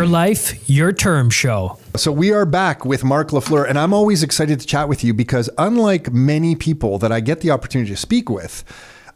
life, your term show. So we are back with Marc Lafleur, and I'm always excited to chat with you because unlike many people that I get the opportunity to speak with,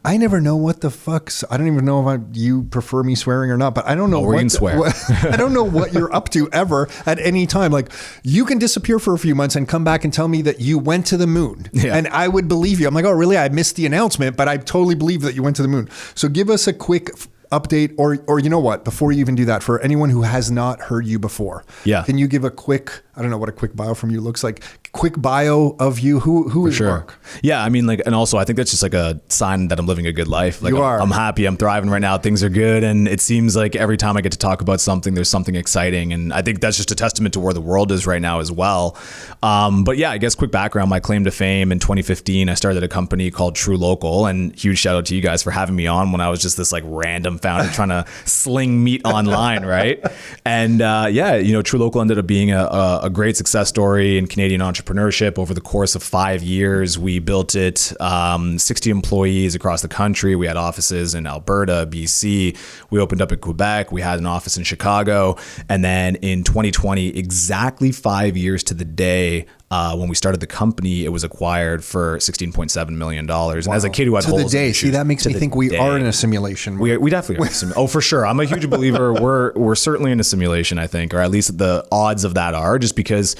I never know what the fuck's. I don't even know if you prefer me swearing or not, but I don't know I don't know what you're up to ever at any time. Like, you can disappear for a few months and come back and tell me that you went to the moon, and I would believe you. I'm like, oh, really? I missed the announcement, but I totally believe that you went to the moon. So give us a quick update, or you know what? Before you even do that, for anyone who has not heard you before, can you give a quick? I don't know what a quick bio from you looks like. Quick bio of you. Who is Marc? Yeah, I mean, like, and also I think that's just like a sign that I'm living a good life. Like, I'm happy, I'm thriving right now. Things are good, and it seems like every time I get to talk about something, there's something exciting, and I think that's just a testament to where the world is right now as well. But yeah, I guess quick background. My claim to fame in 2015, I started a company called True Local, and huge shout out to you guys for having me on when I was just this like random founder trying to sling meat online, right? And yeah, you know, True Local ended up being a great success story in Canadian entrepreneurship. Over the course of 5 years, we built it, 60 employees across the country. We had offices in Alberta, BC. We opened up in Quebec. We had an office in Chicago. And then in 2020, exactly 5 years to the day, when we started the company, it was acquired for $16.7 million. Wow. And as a kid who had holes in the shoes, see, that makes me think we are in a simulation. We definitely are in a simulation. Oh, for sure. I'm a huge believer. We're certainly in a simulation, I think, or at least the odds of that are, just because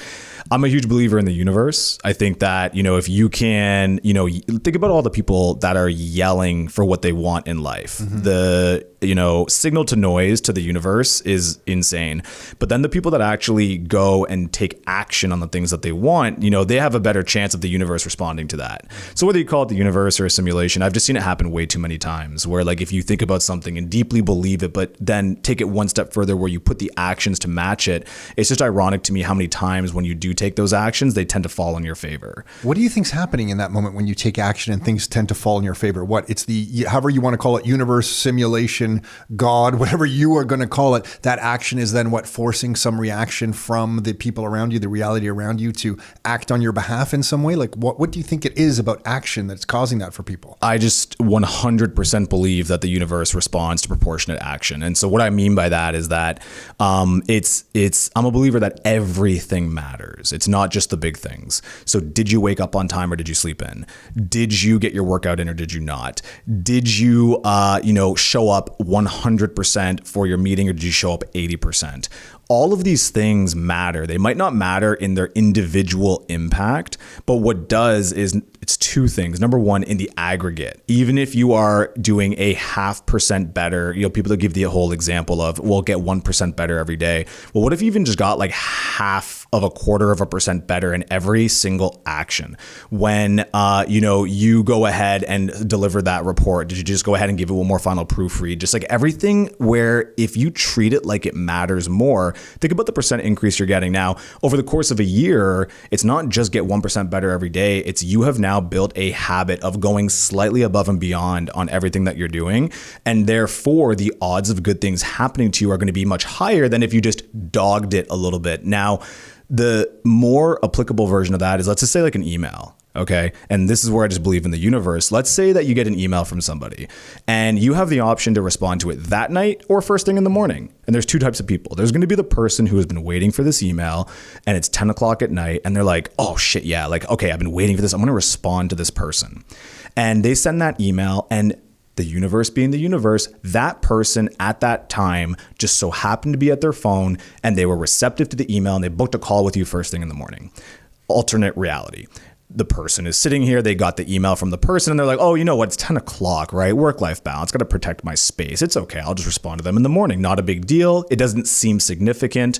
I'm a huge believer in the universe. I think that, you know, if you can, you know, think about all the people that are yelling for what they want in life. The, you know, signal to noise to the universe is insane. But then the people that actually go and take action on the things that they want, you know, they have a better chance of the universe responding to that. So whether you call it the universe or a simulation, I've just seen it happen way too many times where, like, if you think about something and deeply believe it, but then take it one step further where you put the actions to match it, it's just ironic to me how many times when you do take those actions, they tend to fall in your favor. What do you think's happening in that moment when you take action and things tend to fall in your favor? What? It's the, however you want to call it, universe, simulation, God, whatever you are going to call it, that action is then what, forcing some reaction from the people around you, the reality around you, to act on your behalf in some way? Like, what do you think it is about action that's causing that for people? I just 100% believe that the universe responds to proportionate action. And so what I mean by that is that I'm a believer that everything matters. It's not just the big things. So did you wake up on time or did you sleep in? Did you get your workout in or did you not? Did you, show up 100% for your meeting or did you show up 80%? All of these things matter. They might not matter in their individual impact, but what does is it's two things. Number one, in the aggregate, even if you are doing a 0.5% better, you know, people that give the whole example of, we'll get 1% better every day. Well, what if you even just got like 0.25% better in every single action? When, you go ahead and deliver that report, did you just go ahead and give it one more final proofread? Just like everything where if you treat it like it matters more, think about the percent increase you're getting now over the course of a year. It's not just get 1% better every day. It's you have now built a habit of going slightly above and beyond on everything that you're doing. And therefore the odds of good things happening to you are going to be much higher than if you just dogged it a little bit. Now, the more applicable version of that is, let's just say like an email. Okay. And this is where I just believe in the universe. Let's say that you get an email from somebody and you have the option to respond to it that night or first thing in the morning. And there's two types of people. There's going to be the person who has been waiting for this email and it's 10 o'clock at night and they're like, oh shit. Yeah. Like, okay, I've been waiting for this. I'm going to respond to this person. And they send that email, and the universe being the universe, that person at that time just so happened to be at their phone and they were receptive to the email and they booked a call with you first thing in the morning. Alternate reality. The person is sitting here, they got the email from the person and they're like, oh, you know what? It's 10 o'clock, right? Work-life balance, got to protect my space. It's okay. I'll just respond to them in the morning. Not a big deal. It doesn't seem significant.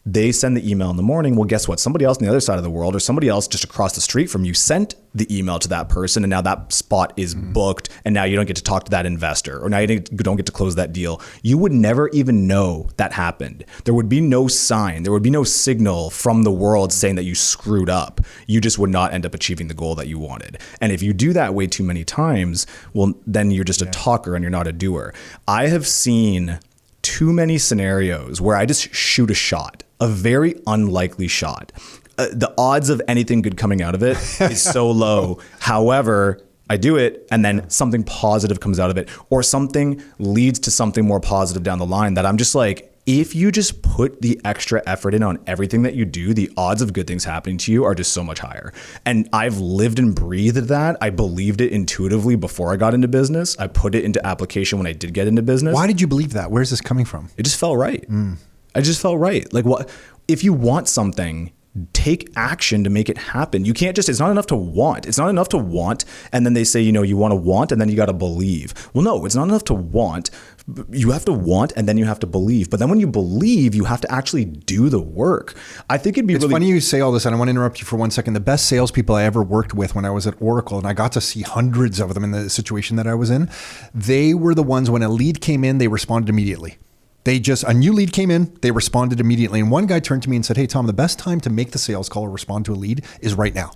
They send the email in the morning. Well, guess what? Somebody else on the other side of the world or somebody else just across the street from you sent the email to that person. And now that spot is booked. And now you don't get to talk to that investor, or now you don't get to close that deal. You would never even know that happened. There would be no sign. There would be no signal from the world saying that you screwed up. You just would not end up achieving the goal that you wanted. And if you do that way too many times, well, then you're just a talker and you're not a doer. I have seen too many scenarios where I just shoot a shot, a very unlikely shot. The odds of anything good coming out of it is so low. However, I do it and then something positive comes out of it, or something leads to something more positive down the line that I'm just like, if you just put the extra effort in on everything that you do, the odds of good things happening to you are just so much higher. And I've lived and breathed that. I believed it intuitively before I got into business. I put it into application when I did get into business. Why did you believe that? Where's this coming from? It just felt right. I just felt right. Like, what if you want something? Take action to make it happen. You can't just, it's not enough to want. It's not enough to want. And then they say, you want to want and then you got to believe. Well, no, it's not enough to want. You have to want and then you have to believe. But then when you believe, you have to actually do the work. I think it's really funny you say all this, and I want to interrupt you for 1 second. The best salespeople I ever worked with when I was at Oracle, and I got to see hundreds of them in the situation that I was in, they were the ones when a lead came in, they responded immediately. A new lead came in, they responded immediately. And one guy turned to me and said, "Hey, Tom, the best time to make the sales call or respond to a lead is right now.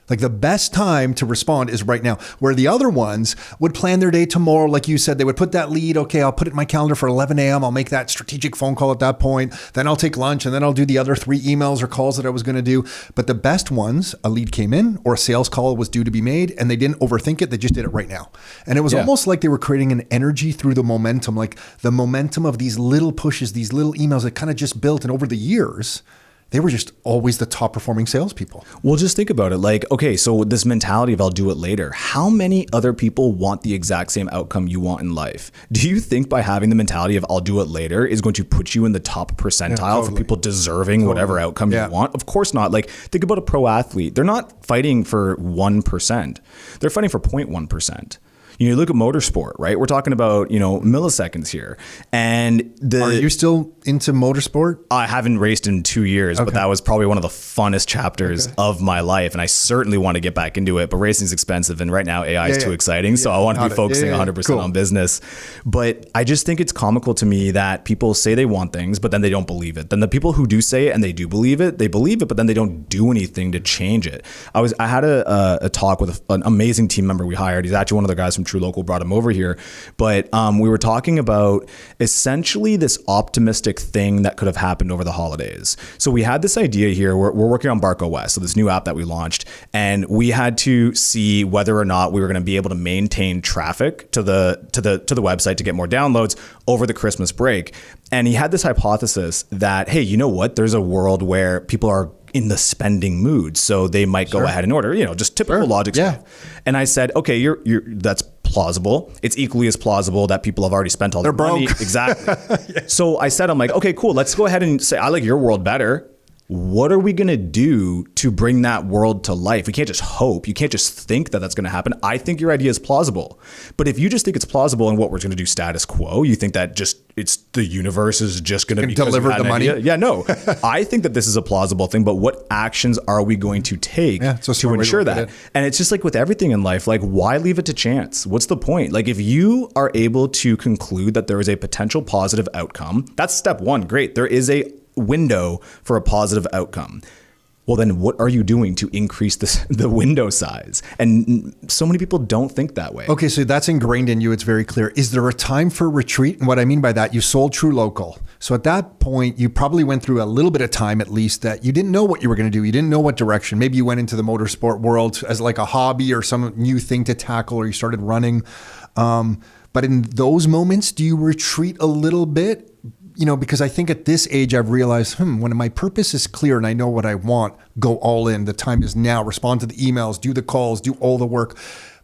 Like the best time to respond is right now." Where the other ones would plan their day tomorrow. Like you said, they would put that lead. Okay, I'll put it in my calendar for 11 a.m. I'll make that strategic phone call at that point. Then I'll take lunch and then I'll do the other 3 emails or calls that I was going to do. But the best ones, a lead came in or a sales call was due to be made and they didn't overthink it. They just did it right now. And it was almost like they were creating an energy through the momentum, like the momentum of these little pushes, these little emails that kind of just built. And over the years, they were just always the top performing salespeople. Well, just think about it. Like, okay, so this mentality of I'll do it later, how many other people want the exact same outcome you want in life? Do you think by having the mentality of I'll do it later is going to put you in the top percentile for people deserving whatever outcome you want? Of course not. Like, think about a pro athlete. They're not fighting for 1%. They're fighting for 0.1%. You look at motorsport, right? We're talking about, milliseconds here. And Are you still into motorsport? I haven't raced in 2 years, but that was probably one of the funnest chapters of my life. And I certainly want to get back into it, but racing's expensive. And right now AI is too exciting. So I want to be focusing 100% on business. But I just think it's comical to me that people say they want things, but then they don't believe it. Then the people who do say it and they do believe it, but then they don't do anything to change it. I had a talk with an amazing team member we hired. He's actually one of the guys from True Local, brought him over here. But we were talking about essentially this optimistic thing that could have happened over the holidays. So we had this idea here. We're working on BarkOS, so this new app that we launched, and we had to see whether or not we were going to be able to maintain traffic to the website to get more downloads over the Christmas break. And he had this hypothesis that, hey, you know what? There's a world where people are in the spending mood, so they might go ahead and order, just typical logic stuff. And I said, okay, that's plausible. It's equally as plausible that people have already spent all their money. Exactly. So I said, I'm like, okay, cool. Let's go ahead and say, I like your world better. What are we going to do to bring that world to life? We can't just hope. You can't just think that that's going to happen. I think your idea is plausible. But if you just think it's plausible and what we're going to do status quo, you think that it's the universe is just going to deliver the money. Yeah, no. I think that this is a plausible thing, but what actions are we going to take to ensure that? And it's just like with everything in life, like why leave it to chance? What's the point? Like if you are able to conclude that there is a potential positive outcome, that's step one. Great. There is a window for a positive outcome. Well, then what are you doing to increase the window size? And so many people don't think that way. Okay, so that's ingrained in you. It's very clear. Is there a time for retreat? And what I mean by that, you sold True Local. So at that point, you probably went through a little bit of time at least that you didn't know what you were going to do. You didn't know what direction. Maybe you went into the motorsport world as like a hobby or some new thing to tackle, or you started running. But in those moments, do you retreat a little bit? Because I think at this age, I've realized, when my purpose is clear and I know what I want, go all in. The time is now. Respond to the emails, do the calls, do all the work.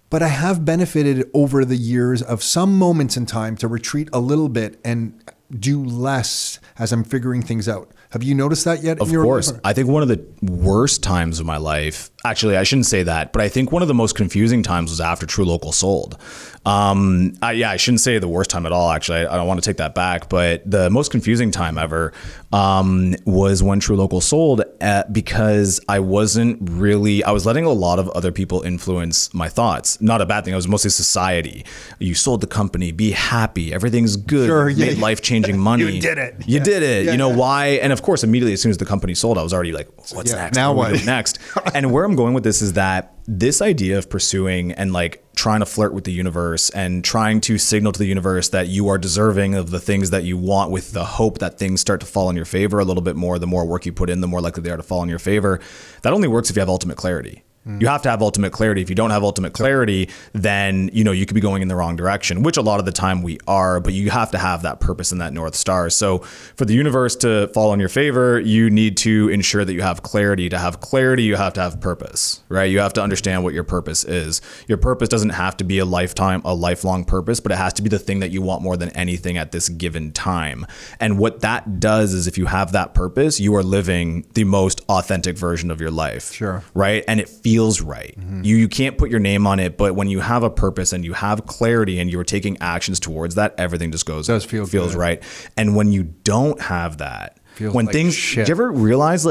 But I have benefited over the years of some moments in time to retreat a little bit and do less as I'm figuring things out. Have you noticed that yet? Of course. I think one of the worst times of my life, actually, I shouldn't say that, but I think one of the most confusing times was after True Local sold. I shouldn't say the worst time at all, actually. I don't want to take that back, but the most confusing time ever was when True Local sold because I was letting a lot of other people influence my thoughts. Not a bad thing. It was mostly society. You sold the company, be happy, everything's good, made life-changing money. You did it. You did it. You know why? And of course, immediately as soon as the company sold, I was already like, what's next? Now what? Next? And where I'm going with this is that this idea of pursuing and like trying to flirt with the universe and trying to signal to the universe that you are deserving of the things that you want with the hope that things start to fall in your favor a little bit more, the more work you put in, the more likely they are to fall in your favor. That only works if you have ultimate clarity. You have to have ultimate clarity. If you don't have ultimate clarity, then, you could be going in the wrong direction, which a lot of the time we are, but you have to have that purpose and that North Star. So for the universe to fall in your favor, you need to ensure that you have clarity. To have clarity, you have to have purpose, right? You have to understand what your purpose is. Your purpose doesn't have to be a lifelong purpose, but it has to be the thing that you want more than anything at this given time. And what that does is if you have that purpose, you are living the most authentic version of your life. Sure. Right? And it feels right. You can't put your name on it, but when you have a purpose and you have clarity and you're taking actions towards that, everything just feels good. right. And when you don't have that, feels when like things, shit. do you ever realize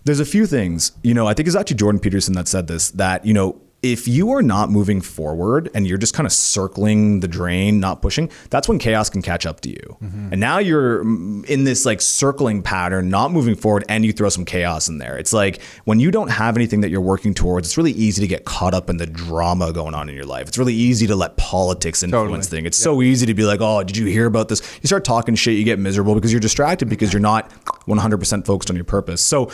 there's a few things, I think it's actually Jordan Peterson that said this, that, if you are not moving forward and you're just kind of circling the drain, not pushing, that's when chaos can catch up to you. And now you're in this circling pattern, not moving forward, and you throw some chaos in there. It's like when you don't have anything that you're working towards, it's really easy to get caught up in the drama going on in your life. It's really easy to let politics influence things. It's so easy to be like, oh, did you hear about this? You start talking shit, you get miserable because you're distracted because you're not 100% focused on your purpose. So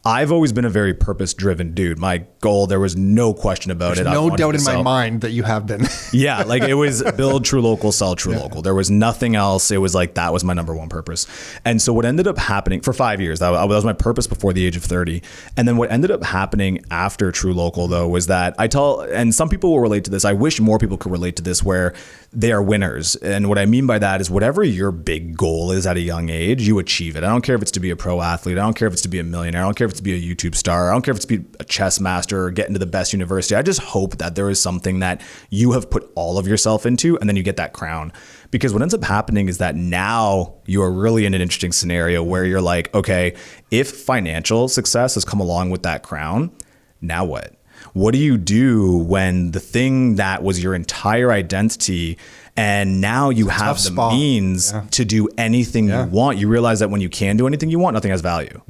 I've always been a very purpose-driven dude. My goal, there was no question about it. No doubt in my mind that you have been. Yeah, it was build True Local, sell True Local. There was nothing else. It was that was my number one purpose. And so what ended up happening for 5 years, that was my purpose before the age of 30. And then what ended up happening after True Local, though, was that and some people will relate to this. I wish more people could relate to this, where they are winners. And what I mean by that is whatever your big goal is at a young age, you achieve it. I don't care if it's to be a pro athlete. I don't care if it's to be a millionaire. I don't care if it's to be a YouTube star. I don't care if it's to be a chess master or get into the best university. I just hope that there is something that you have put all of yourself into and then you get that crown. Because what ends up happening is that now you are really in an interesting scenario where you're like, okay, if financial success has come along with that crown, now what? What do you do when the thing that was your entire identity and now you have the means to do anything you want? You realize that when you can do anything you want, nothing has value.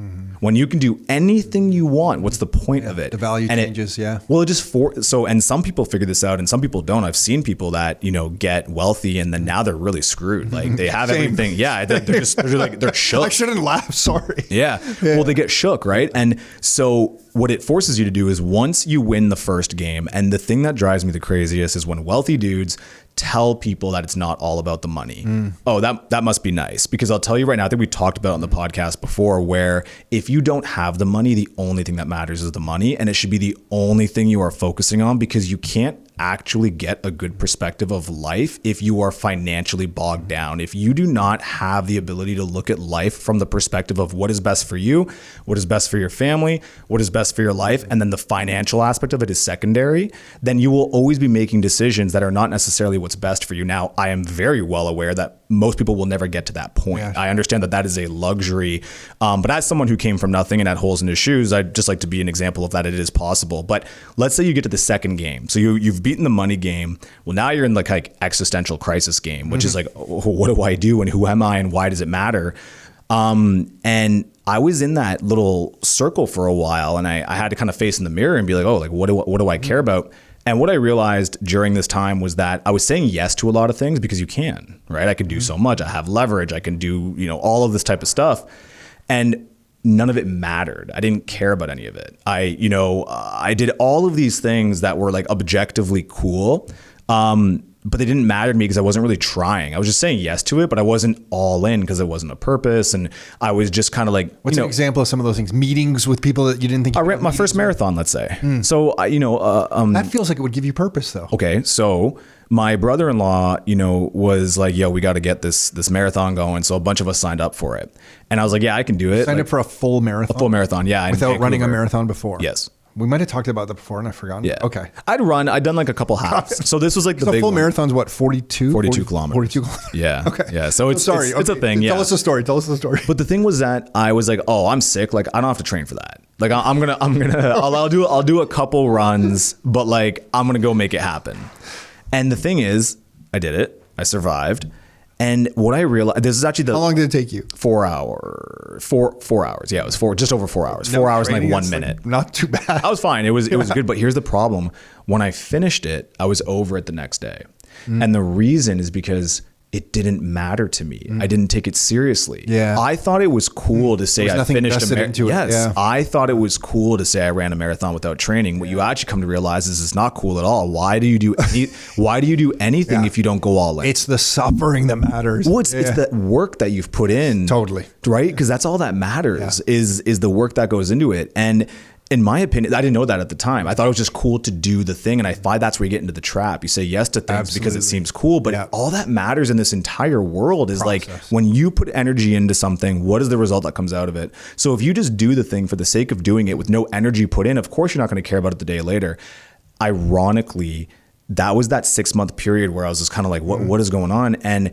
When you can do anything you want, what's the point of it? The value changes, Well, it just and some people figure this out and some people don't. I've seen people that, get wealthy and then now they're really screwed. They have everything. Yeah. They're shook. I shouldn't laugh. Sorry. Yeah. Well, they get shook, right? And so what it forces you to do is once you win the first game, and the thing that drives me the craziest is when wealthy dudes tell people that it's not all about the money. Oh, that must be nice. Because I'll tell you right now, I think we talked about it on the podcast before, where if you don't have the money, the only thing that matters is the money. And it should be the only thing you are focusing on, because you can't actually get a good perspective of life if you are financially bogged down. If you do not have the ability to look at life from the perspective of what is best for you, what is best for your family, what is best for your life, and then the financial aspect of it is secondary, then you will always be making decisions that are not necessarily what's best for you. Now, I am very well aware that most people will never get to that point. Yeah. I understand that is a luxury. But as someone who came from nothing and had holes in his shoes, I'd just like to be an example of that. It is possible. But let's say you get to the second game. So you've beaten the money game. Well, now you're in like existential crisis game, which is like, what do I do and who am I and why does it matter? And I was in that little circle for a while, and I had to kind of face in the mirror and be like, oh, like what do I care about? And what I realized during this time was that I was saying yes to a lot of things because you can, right? I can do so much. I have leverage. I can do, all of this type of stuff. And none of it mattered. I didn't care about any of it. I did all of these things that were like objectively cool. But they didn't matter to me because I wasn't really trying. I was just saying yes to it, but I wasn't all in because it wasn't a purpose. And I was just kind of like, what's an example of some of those things? Meetings with people that you didn't think. I ran my first marathon, let's say. So, that feels like it would give you purpose though. Okay. So my brother-in-law, was like, yo, we got to get this marathon going. So a bunch of us signed up for it. And I was like, yeah, I can do it. Signed up for a full marathon? A full marathon. Yeah. Without running a marathon before? Yes. We might have talked about that before and I've forgotten. Yeah. Okay. I'd done like a couple halves. So this was like the big full marathon's what, 42? 42 kilometers. 42 kilometers. Yeah. Okay. Yeah. So it's a thing. Yeah. Tell us the story. But the thing was that I was like, oh, I'm sick. Like I don't have to train for that. Like I'll do a couple runs, but like I'm going to go make it happen. And the thing is, I did it. I survived. And what I realized, this is actually how long did it take you? 4 hours. 4 hours. Yeah, it was just over 4 hours. 4 hours and like 1 minute. Like not too bad. I was fine. It was good. But here's the problem. When I finished it, I was over it the next day. And the reason is because it didn't matter to me. I didn't take it seriously. Yeah. I thought it was cool to say I finished a marathon. Yes. Yeah. I thought it was cool to say I ran a marathon without training. What you actually come to realize is it's not cool at all. Why do you do anything if you don't go all in? It's the suffering that matters. Well, it's the work that you've put in. Totally. Right? Because that's all that matters is the work that goes into it. And in my opinion, I didn't know that at the time. I thought it was just cool to do the thing. And I find that's where you get into the trap. You say yes to things because it seems cool. But all that matters in this entire world is like when you put energy into something, what is the result that comes out of it? So if you just do the thing for the sake of doing it with no energy put in, of course you're not going to care about it the day later. Ironically, that was that 6-month period where I was just kind of like, what is going on? And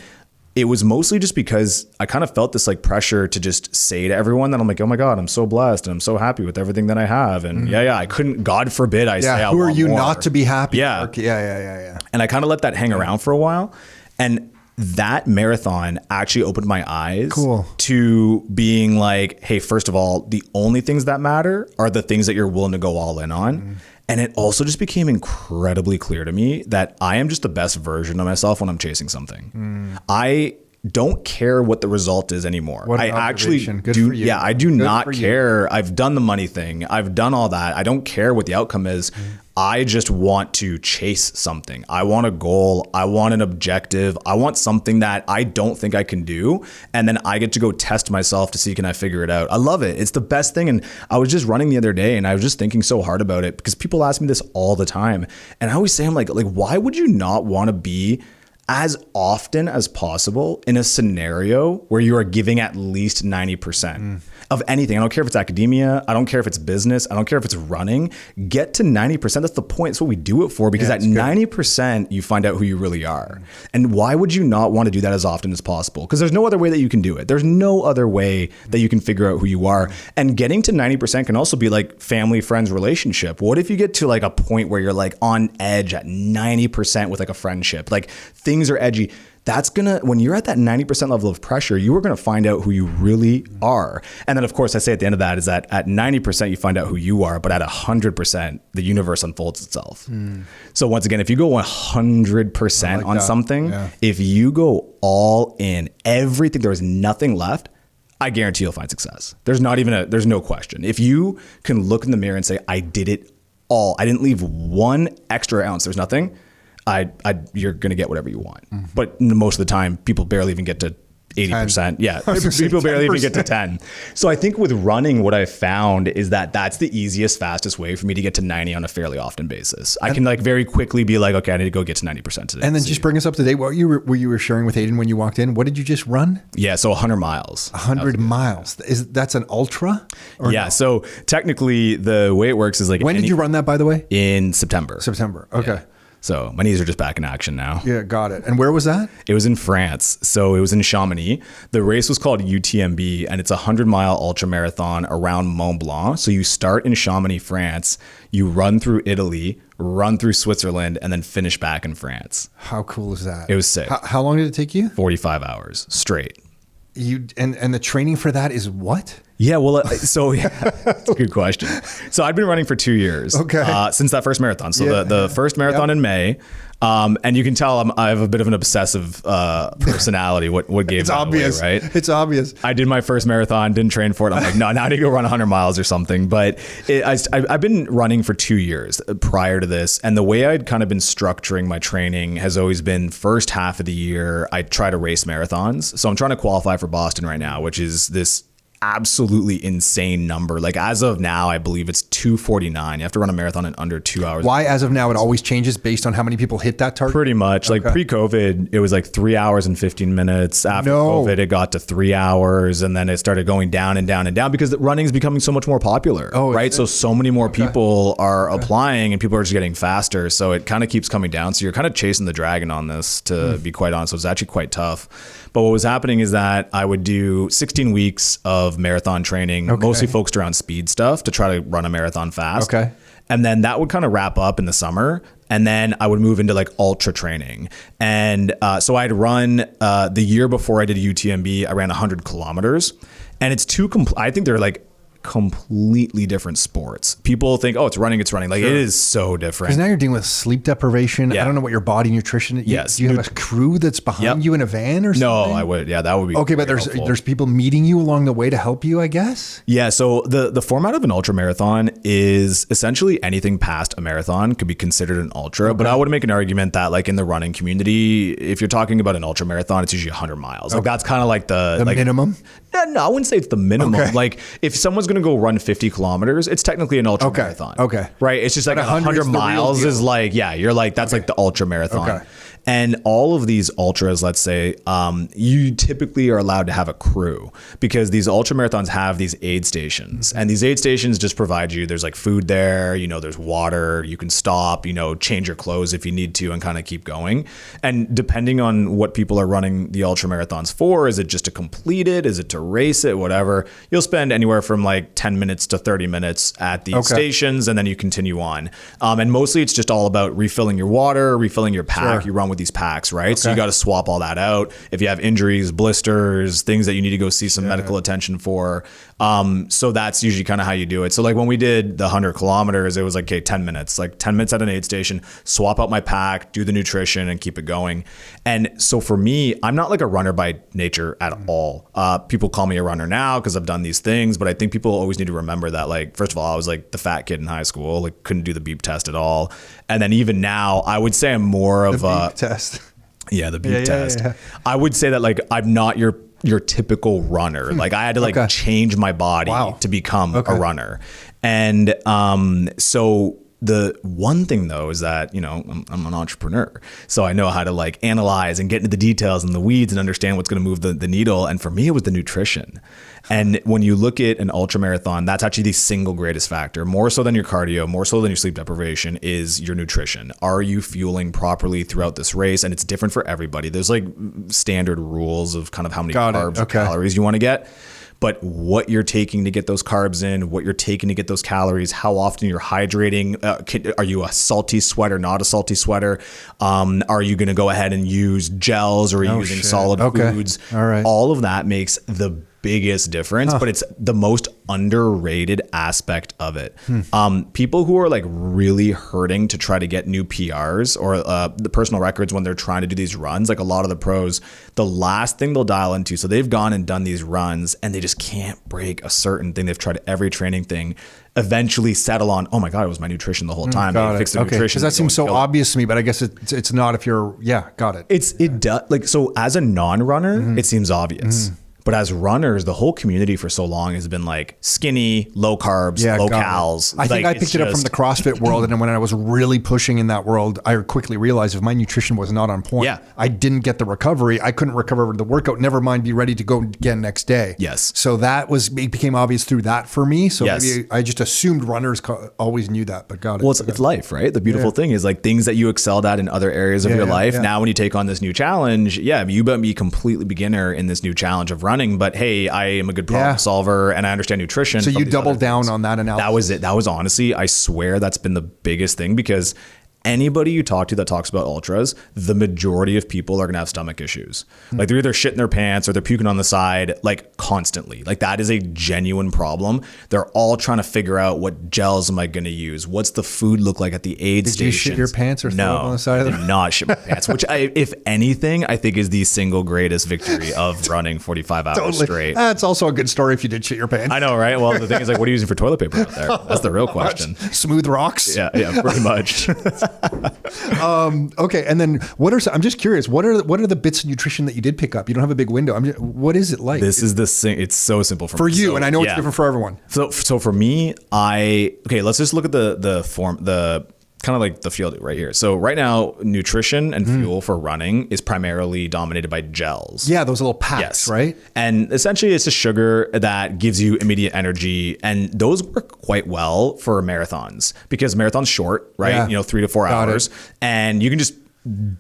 it was mostly just because I kind of felt this like pressure to just say to everyone that I'm like, oh my God, I'm so blessed and I'm so happy with everything that I have. And I couldn't, God forbid I say I who are want you more. not to be happy? Yeah. Yeah. And I kind of let that hang around for a while. And that marathon actually opened my eyes to being like, hey, first of all, the only things that matter are the things that you're willing to go all in on. And it also just became incredibly clear to me that I am just the best version of myself when I'm chasing something. I don't care what the result is anymore. I actually do. Yeah, I do not care. I've done the money thing. I've done all that. I don't care what the outcome is. I just want to chase something. I want a goal. I want an objective. I want something that I don't think I can do. And then I get to go test myself to see, can I figure it out? I love it. It's the best thing. And I was just running the other day and I was just thinking so hard about it because people ask me this all the time. And I always say, I'm like, why would you not want to be as often as possible in a scenario where you are giving at least 90% of anything? I don't care if it's academia. I don't care if it's business. I don't care if it's running. Get to 90%. That's the point. That's what we do it for, because at 90%, you find out who you really are. And why would you not want to do that as often as possible? Because there's no other way that you can do it. There's no other way that you can figure out who you are. And getting to 90% can also be like family, friends, relationship. What if you get to like a point where you're like on edge at 90% with like a friendship? Like things are edgy. That's when you're at that 90% level of pressure, you are going to find out who you really are. And then of course I say at the end of that is that at 90% you find out who you are, but at 100% the universe unfolds itself. So once again, if you go 100% on something, if you go all in everything, there is nothing left, I guarantee you'll find success. There's no question. If you can look in the mirror and say, I did it all, I didn't leave one extra ounce, there's nothing, you're going to get whatever you want. But most of the time, people barely even get to 80%. Yeah, people barely even get to 10. So I think with running, what I found is that that's the easiest, fastest way for me to get to 90 on a fairly often basis. I can like very quickly be like, okay, I need to go get to 90% today. And then just bring us up to date. What you were sharing with Aiden when you walked in? What did you just run? Yeah, so 100 miles. 100 miles. That's an ultra? Yeah. No? So technically, the way it works is like. When did you run that, by the way? In September. Okay. Yeah. So my knees are just back in action now. Yeah, got it. And where was that? It was in France. So it was in Chamonix. The race was called UTMB, and it's a 100-mile ultra marathon around Mont Blanc. So you start in Chamonix, France, you run through Italy, run through Switzerland, and then finish back in France. How cool is that? It was sick. How long did it take you? 45 hours straight. And the training for that is what? Yeah, well, that's a good question. So I'd been running for 2 years, since that first marathon. So the first marathon in May, and you can tell I have a bit of an obsessive personality. What gave it's that obvious, away, right? It's obvious. I did my first marathon, didn't train for it. I'm like, no, now I need to go run 100 miles or something. But I've been running for 2 years prior to this, and the way I'd kind of been structuring my training has always been first half of the year I try to race marathons. So I'm trying to qualify for Boston right now, which is this absolutely insane number. Like as of now, I believe it's 2:49. You have to run a marathon in under 2 hours. Why as of now it always changes based on how many people hit that target? Pretty much. Like pre-COVID, it was like 3 hours and 15 minutes. After COVID, it got to 3 hours, and then it started going down and down and down because running is becoming so much more popular, right? So many more people are applying and people are just getting faster. So it kind of keeps coming down. So you're kind of chasing the dragon on this, to be quite honest. So it's actually quite tough. But what was happening is that I would do 16 weeks of marathon training, mostly focused around speed stuff to try to run a marathon fast. And then that would kind of wrap up in the summer. And then I would move into like ultra training. And so I'd run the year before I did UTMB, I ran 100 kilometers. And it's I think they're like completely different sports. People think, oh, it's running. Like it is so Because different. now you're dealing with sleep deprivation. Yeah. I don't know what your body nutrition. Yes. Do you have a crew that's behind you in a van or something? No, I would. Yeah, that would be Okay, but very helpful. there's people meeting you along the way to help you, I guess. Yeah, so the format of an ultra marathon is essentially anything past a marathon could be considered an ultra. But I would make an argument that like in the running community, if you're talking about an ultra marathon, it's usually 100 miles. Like that's kind of like the minimum. No, I wouldn't say it's the minimum. Okay. Like if someone's going to go run 50 kilometers, it's technically an ultra marathon. Okay. Right. It's just like 100 is the real miles deal. is like, yeah, you're like, that's like the ultra marathon. Okay. And all of these ultras, let's say, you typically are allowed to have a crew because these ultra marathons have these aid stations, and these aid stations just provide you. There's like food there, there's water. You can stop, change your clothes if you need to, and kind of keep going. And depending on what people are running the ultra marathons for, is it just to complete it? Is it to race it? Whatever. You'll spend anywhere from like 10 minutes to 30 minutes at these stations, and then you continue on. And mostly it's just all about refilling your water, refilling your pack. Sure. You run with these packs, right? So you got to swap all that out. If you have injuries, blisters, things that you need to go see some medical attention for. So that's usually kind of how you do it. So like when we did the 100 kilometers, it was like, okay, 10 minutes, like 10 minutes at an aid station, swap out my pack, do the nutrition and keep it going. And so for me, I'm not like a runner by nature at all. People call me a runner now because I've done these things, but I think people always need to remember that, like, first of all, I was like the fat kid in high school, like couldn't do the beep test at all. And then even now I would say I'm more of a test. Yeah, the beep test. Yeah. I would say that like I'm not your typical runner. Like I had to like change my body to become a runner. And so the one thing though is that, I'm an entrepreneur. So I know how to like analyze and get into the details and the weeds and understand what's going to move the needle. And for me, it was the nutrition. And when you look at an ultra marathon, that's actually the single greatest factor, more so than your cardio, more so than your sleep deprivation, is your nutrition. Are you fueling properly throughout this race? And it's different for everybody. There's like standard rules of kind of how many carbs or calories you want to get. But what you're taking to get those carbs in, what you're taking to get those calories, how often you're hydrating, are you a salty sweater, not a salty sweater? Are you going to go ahead and use gels, or are you using solid foods? All right. All of that makes the biggest difference, but it's the most underrated aspect of it. People who are like really hurting to try to get new PRs or the personal records when they're trying to do these runs, like a lot of the pros, the last thing they'll dial into, so they've gone and done these runs and they just can't break a certain thing. They've tried every training thing, eventually settle on, oh my God, it was my nutrition the whole time. They fixed the nutrition. Because that seems so obvious to me, but I guess it's not if you're, got it. It does, like, so as a non-runner, it seems obvious. But as runners, the whole community for so long has been like skinny, low carbs, low cals. I think I picked it up from the CrossFit world. And then when I was really pushing in that world, I quickly realized if my nutrition was not on point, I didn't get the recovery. I couldn't recover the workout, never mind be ready to go again next day. Yes. So it became obvious through that for me. So maybe I just assumed runners always knew that, but got it. Well, it's life, right? The beautiful thing is like things that you excelled at in other areas of your life. Now, when you take on this new challenge, you might be completely beginner in this new challenge of running, but hey, I am a good problem solver and I understand nutrition. So you doubled down on that analysis. That was it. That was honestly, I swear that's been the biggest thing, because anybody you talk to that talks about ultras, the majority of people are going to have stomach issues. Like they're either shitting their pants or they're puking on the side, like constantly. Like that is a genuine problem. They're all trying to figure out, what gels am I going to use? What's the food look like at the aid stations? Did you shit your pants or throw up on the side of them? I did not shit my pants, which if anything, I think is the single greatest victory of running 45 hours straight. That's also a good story if you did shit your pants. I know, right? Well, the thing is, like, what are you using for toilet paper out there? That's the real question. Smooth rocks? Yeah, pretty much. Okay, and then I'm just curious, what are the bits of nutrition that you did pick up? You don't have a big window. What is it like? This is it's so simple for you, so, and I know it's different for everyone. So for me, let's just look at the kind of like the field right here. So right now, nutrition and fuel for running is primarily dominated by gels. Yeah, those little packs, right? And essentially it's a sugar that gives you immediate energy. And those work quite well for marathons, because marathon's short, right? 3 to 4 hours. And you can just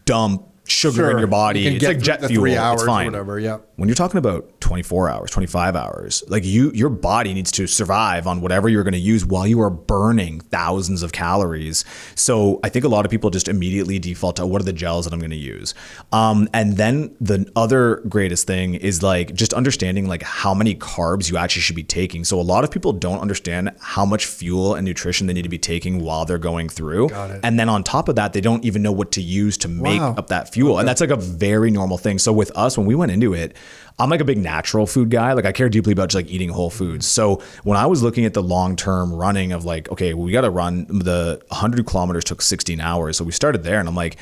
dump sugar in your body. It's like jet fuel. 3 hours it's fine. Or whatever, yeah. when you're talking about 24 hours, 25 hours, like your body needs to survive on whatever you're going to use while you are burning thousands of calories. So I think a lot of people just immediately default to what are the gels that I'm going to use. And then the other greatest thing is like just understanding like how many carbs you actually should be taking. So a lot of people don't understand how much fuel and nutrition they need to be taking while they're going through. Got it. And then on top of that, they don't even know what to use to make up that fuel. And that's like a very normal thing. So with us, when we went into it, I'm like a big natural food guy. Like I care deeply about just like eating whole foods. So when I was looking at the long-term running of like, okay, we got to run the 100 kilometers took 16 hours. So we started there and I'm like,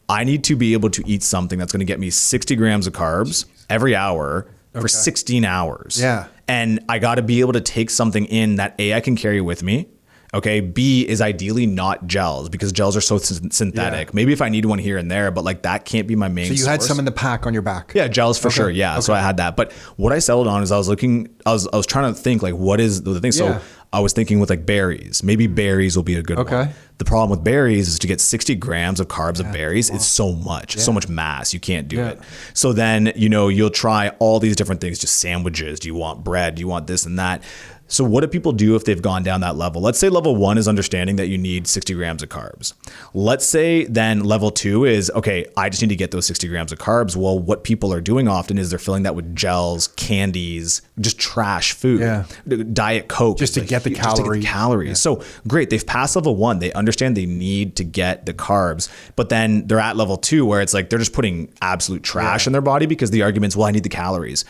I need to be able to eat something that's going to get me 60 grams of carbs every hour for 16 hours. Yeah. And I got to be able to take something in that A, I can carry with me. Okay. B is ideally not gels because gels are so synthetic. Yeah. Maybe if I need one here and there, but like that can't be my main So you had some in the pack on your back. Yeah, gels for sure. Yeah. So I had that. But what I settled on is I was trying to think like, what is the thing? Yeah. So I was thinking with like berries, maybe berries will be a good one. The problem with berries is to get 60 grams of carbs of berries. It's so much, so much mass. You can't do it. So then, you'll try all these different things, just sandwiches. Do you want bread? Do you want this and that? So what do people do if they've gone down that level? Let's say level 1 is understanding that you need 60 grams of carbs. Let's say then level 2 is, okay, I just need to get those 60 grams of carbs. Well, what people are doing often is they're filling that with gels, candies, just trash food, Diet Coke. Just to get the calories. Yeah. So great. They've passed level 1. They understand they need to get the carbs, but then they're at level 2 where it's like, they're just putting absolute trash in their body because the argument's, well, I need the calories.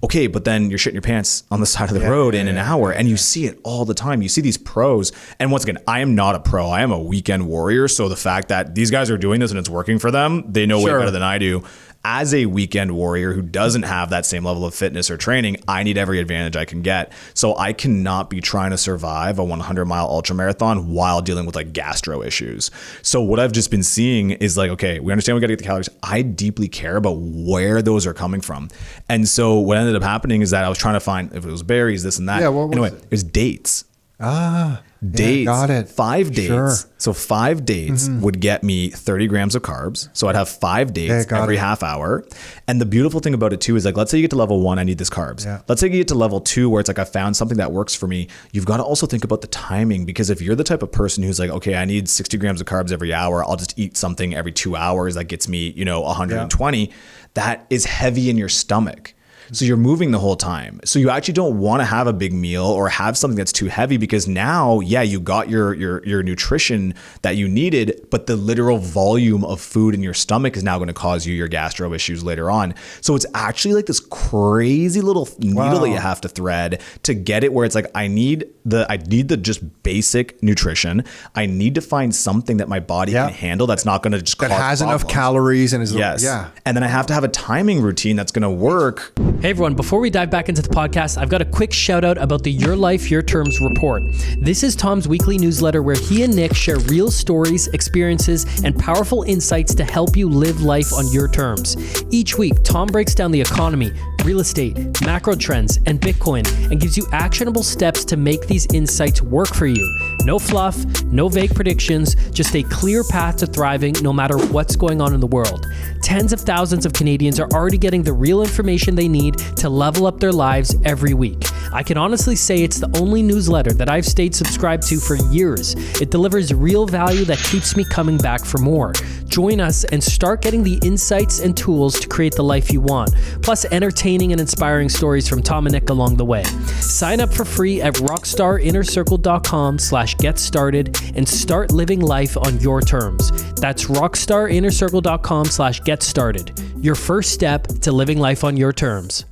Okay. But then you're shitting your pants on the side of the road in an hour. And you see it all the time. You see these pros. And once again, I am not a pro. I am a weekend warrior. So the fact that these guys are doing this and it's working for them, they know way better than I do. As a weekend warrior who doesn't have that same level of fitness or training, I need every advantage I can get. So I cannot be trying to survive a 100-mile ultra marathon while dealing with like gastro issues. So what I've just been seeing is like, okay, we understand we got to get the calories. I deeply care about where those are coming from. And so what ended up happening is that I was trying to find if it was berries, this and that. Yeah, what was anyway, it was dates. Dates. Got it. 5 dates. Sure. So 5 dates would get me 30 grams of carbs. So I'd have 5 dates every half hour. And the beautiful thing about it too is like, let's say you get to level 1, I need this carbs. Yeah. Let's say you get to level 2 where it's like, I found something that works for me. You've got to also think about the timing because if you're the type of person who's like, okay, I need 60 grams of carbs every hour, I'll just eat something every 2 hours that gets me, 120. That is heavy in your stomach. So you're moving the whole time. So you actually don't want to have a big meal or have something that's too heavy because now, you got your nutrition that you needed, but the literal volume of food in your stomach is now going to cause you your gastro issues later on. So it's actually like this crazy little needle that you have to thread to get it where it's like, I need the just basic nutrition. I need to find something that my body can handle that's not going to just cause has problems. Enough calories and is And then I have to have a timing routine that's going to work. Hey everyone, before we dive back into the podcast, I've got a quick shout out about the Your Life, Your Terms report. This is Tom's weekly newsletter where he and Nick share real stories, experiences, and powerful insights to help you live life on your terms. Each week, Tom breaks down the economy, real estate, macro trends, and Bitcoin, and gives you actionable steps to make these insights work for you. No fluff, no vague predictions, just a clear path to thriving no matter what's going on in the world. Tens of thousands of Canadians are already getting the real information they need to level up their lives every week. I can honestly say it's the only newsletter that I've stayed subscribed to for years. It delivers real value that keeps me coming back for more. Join us and start getting the insights and tools to create the life you want, plus entertaining and inspiring stories from Tom and Nick along the way. Sign up for free at rockstarinnercircle.com/get-started and start living life on your terms. That's rockstarinnercircle.com/get-started. Your first step to living life on your terms.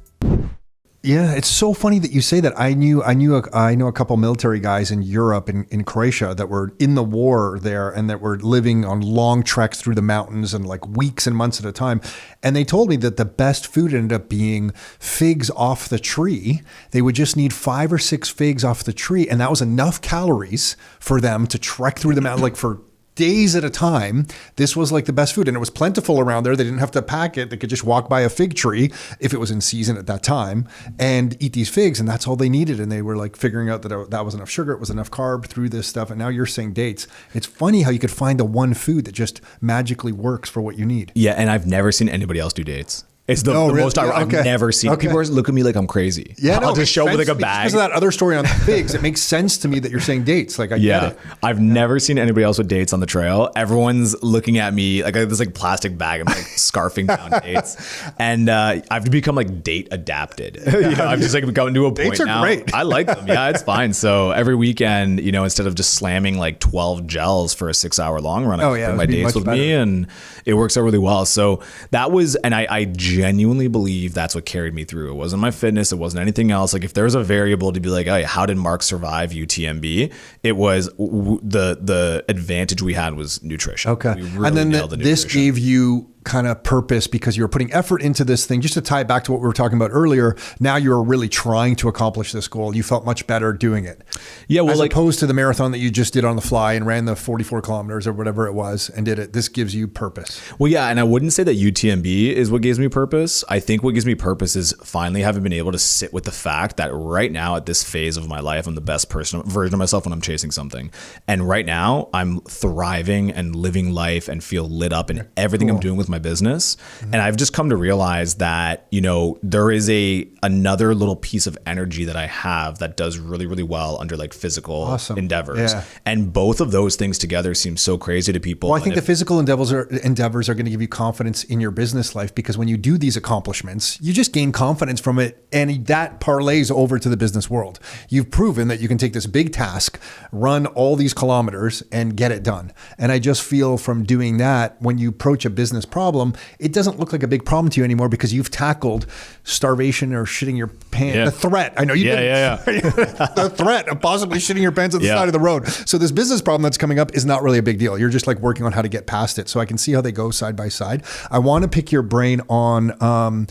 Yeah, it's so funny that you say that. I know a couple military guys in Europe, in Croatia, that were in the war there and that were living on long treks through the mountains and like weeks and months at a time. And they told me that the best food ended up being figs off the tree. They would just need 5 or 6 figs off the tree, and that was enough calories for them to trek through the mountain like for days at a time. This was like the best food, and it was plentiful around there. They didn't have to pack it. They could just walk by a fig tree if it was in season at that time and eat these figs, and that's all they needed. And they were like figuring out that that was enough sugar, it was enough carb through this stuff. And now you're saying dates. It's funny how you could find the one food that just magically works for what you need. Yeah, and I've never seen anybody else do dates. It's the most I've never seen. Okay. People look at me like I'm crazy. Yeah, I'll just show up with like a bag. Because of that other story on figs, it makes sense to me that you're saying dates. Like I get it. I've never seen anybody else with dates on the trail. Everyone's looking at me like this like plastic bag. I'm like scarfing down dates, and I've become like date adapted. I've just like gotten to a point dates are now. Great. I like them. Yeah, it's fine. So every weekend, instead of just slamming like 12 gels for a 6-hour long run, I bring my dates with me, and it works out really well. So that was, and I genuinely believe that's what carried me through. It wasn't my fitness. It wasn't anything else. Like if there's a variable to be like, hey, how did Marc survive UTMB? It was the advantage we had was nutrition. Okay. We really and then nailed the this nutrition. gave you kind of purpose because you were putting effort into this thing. Just to tie it back to what we were talking about earlier, now you're really trying to accomplish this goal. You felt much better doing it. Yeah, well, as opposed to the marathon that you just did on the fly and ran the 44 kilometers or whatever it was and did it. This gives you purpose. Well, yeah, and I wouldn't say that UTMB is what gives me purpose. I think what gives me purpose is finally having been able to sit with the fact that right now at this phase of my life, I'm the best version of myself when I'm chasing something. And right now I'm thriving and living life and feel lit up in everything I'm doing with my business. And I've just come to realize that, there is another little piece of energy that I have that does really, really well under like physical endeavors. Yeah. And both of those things together seem so crazy to people. Well, I think the physical endeavors are going to give you confidence in your business life because when you do these accomplishments, you just gain confidence from it. And that parlays over to the business world. You've proven that you can take this big task, run all these kilometers and get it done. And I just feel from doing that, when you approach a business problem, it doesn't look like a big problem to you anymore because you've tackled starvation or shitting your pants. Yeah. The threat. I know you did. Yeah. The threat of possibly shitting your pants on the side of the road. So this business problem that's coming up is not really a big deal. You're just like working on how to get past it. So I can see how they go side by side. I want to pick your brain on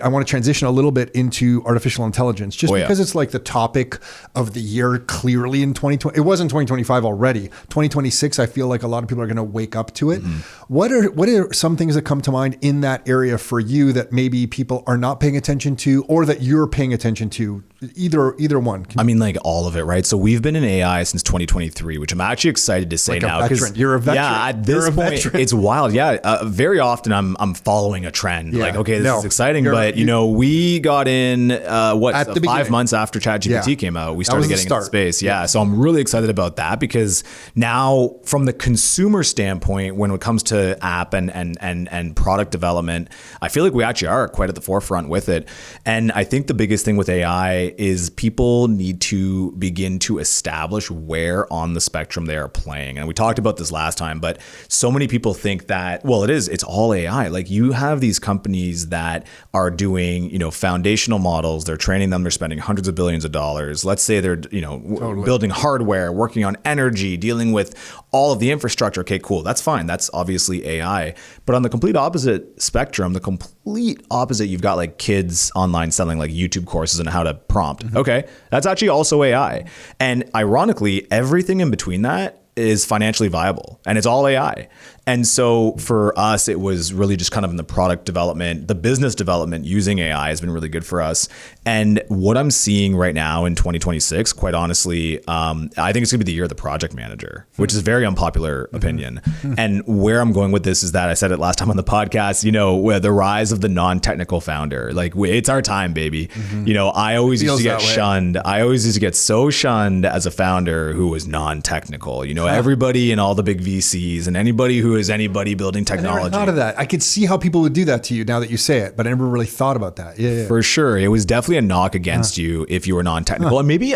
I want to transition a little bit into artificial intelligence just because it's like the topic of the year clearly in 2020. It was in 2025 already. 2026, I feel like a lot of people are going to wake up to it. Mm-hmm. What are some things that come to mind in that area for you that maybe people are not paying attention to or that you're paying attention to? Either one. I mean, like all of it, right? So we've been in AI since 2023, which I'm actually excited to say like now. You're a veteran. Yeah, at this point, it's wild. Yeah, very often I'm following a trend. Yeah. Like, okay, this is exciting, but we got in 5 months after ChatGPT came out, we started getting into space. Yeah, so I'm really excited about that because now, from the consumer standpoint, when it comes to app and product development, I feel like we actually are quite at the forefront with it. And I think the biggest thing with AI is people need to begin to establish where on the spectrum they are playing. And we talked about this last time, but so many people think that, it's all AI. Like you have these companies that are doing, foundational models, they're training them, they're spending hundreds of billions of dollars. Let's say they're, building hardware, working on energy, dealing with all of the infrastructure. Okay, cool. That's fine. That's obviously AI. But on the complete opposite spectrum, you've got like kids online selling like YouTube courses on how to prompt. Mm-hmm. Okay. That's actually also AI. And ironically, everything in between that is financially viable and it's all AI. And so for us, it was really just kind of in the product development, the business development using AI has been really good for us. And what I'm seeing right now in 2026, quite honestly, I think it's gonna be the year of the project manager, which is a very unpopular opinion. And where I'm going with this is that I said it last time on the podcast, the rise of the non-technical founder, like it's our time, baby. I always used to get shunned. I always used to get so shunned as a founder who was non-technical, everybody and all the big VCs and anybody who is anybody building technology. I never thought of that. I could see how people would do that to you now that you say it, but I never really thought about that. Yeah. For sure. It was definitely a knock against you if you were non-technical. And maybe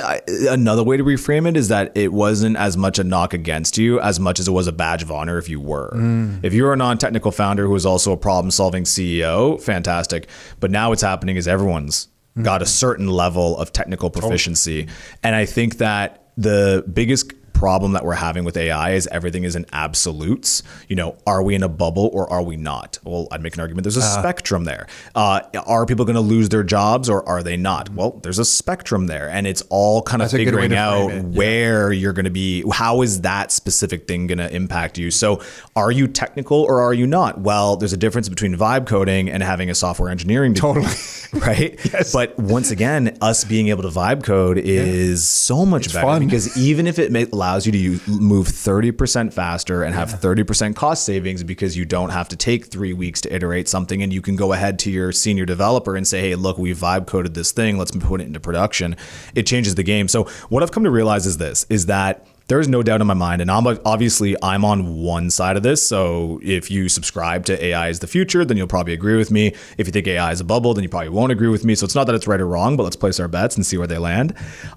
another way to reframe it is that it wasn't as much a knock against you as much as it was a badge of honor if you were. If you were a non-technical founder who was also a problem-solving CEO, fantastic. But now what's happening is everyone's got a certain level of technical proficiency. And I think that the biggest problem that we're having with AI is everything is in absolutes. Are we in a bubble or are we not? Well, I'd make an argument there's a spectrum there. Are people going to lose their jobs or are they not? Well, there's a spectrum there, and it's all kind of figuring out where you're going to be. How is that specific thing going to impact you? So are you technical or are you not? Well, there's a difference between vibe coding and having a software engineering degree. Totally. right? Yes. But once again, us being able to vibe code is so much better fun. because even if it allows you to move 30% faster and have 30% cost savings because you don't have to take 3 weeks to iterate something, and you can go ahead to your senior developer and say, hey, look, we vibe coded this thing. Let's put it into production. It changes the game. So what I've come to realize is that there's no doubt in my mind, and I'm on one side of this. So if you subscribe to AI is the future, then you'll probably agree with me. If you think AI is a bubble, then you probably won't agree with me. So it's not that it's right or wrong, but let's place our bets and see where they land.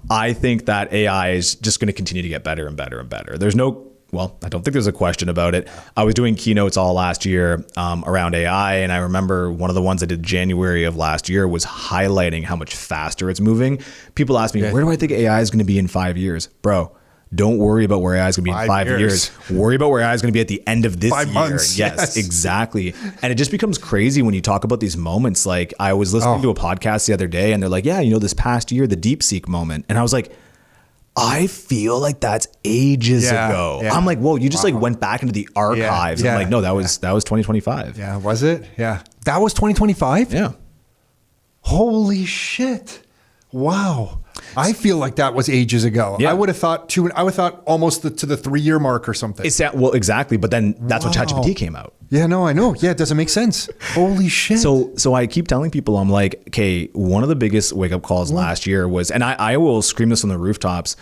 I think that AI is just going to continue to get better and better and better. I don't think there's a question about it. I was doing keynotes all last year around AI, and I remember one of the ones I did January of last year was highlighting how much faster it's moving. People ask me, where do I think AI is going to be in 5 years? Bro, don't worry about where AI is going to be in 5 years. Worry about where AI is going to be at the end of this 5 year. months. Yes, exactly. And it just becomes crazy when you talk about these moments. Like I was listening to a podcast the other day, and they're like, yeah, this past year, the DeepSeek moment. And I was like, I feel like that's ages ago. Yeah. I'm like, whoa, you just like went back into the archives. Yeah. I'm like, no, that was 2025. Yeah, was it? Yeah. That was 2025? Yeah. Holy shit. Wow. I feel like that was ages ago. Yeah. I would have thought almost to the 3-year mark or something. It's that, well, exactly. But then that's when ChatGPT came out. Yeah, no, I know. Yeah, it doesn't make sense. Holy shit. So I keep telling people, I'm like, okay, one of the biggest wake up calls last year was, and I will scream this on the rooftops,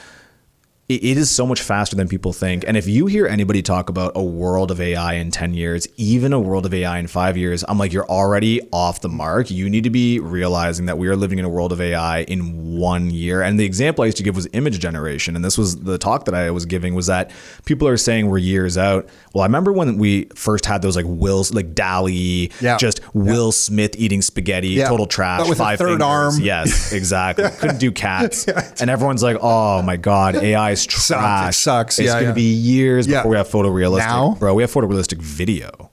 it is so much faster than people think. And if you hear anybody talk about a world of AI in 10 years, even a world of AI in 5 years, I'm like, you're already off the mark. You need to be realizing that we are living in a world of AI in 1 year. And the example I used to give was image generation. And this was the talk that I was giving, was that people are saying we're years out. Well, I remember when we first had those like DALL-E, Will Smith eating spaghetti, total trash, but with 5 a third fingers. arm. Yes, exactly. Couldn't do cats. And everyone's like, oh my God, AI is trash. It sucks. It's going to be years before we have photorealistic. Now? Bro, we have photorealistic video.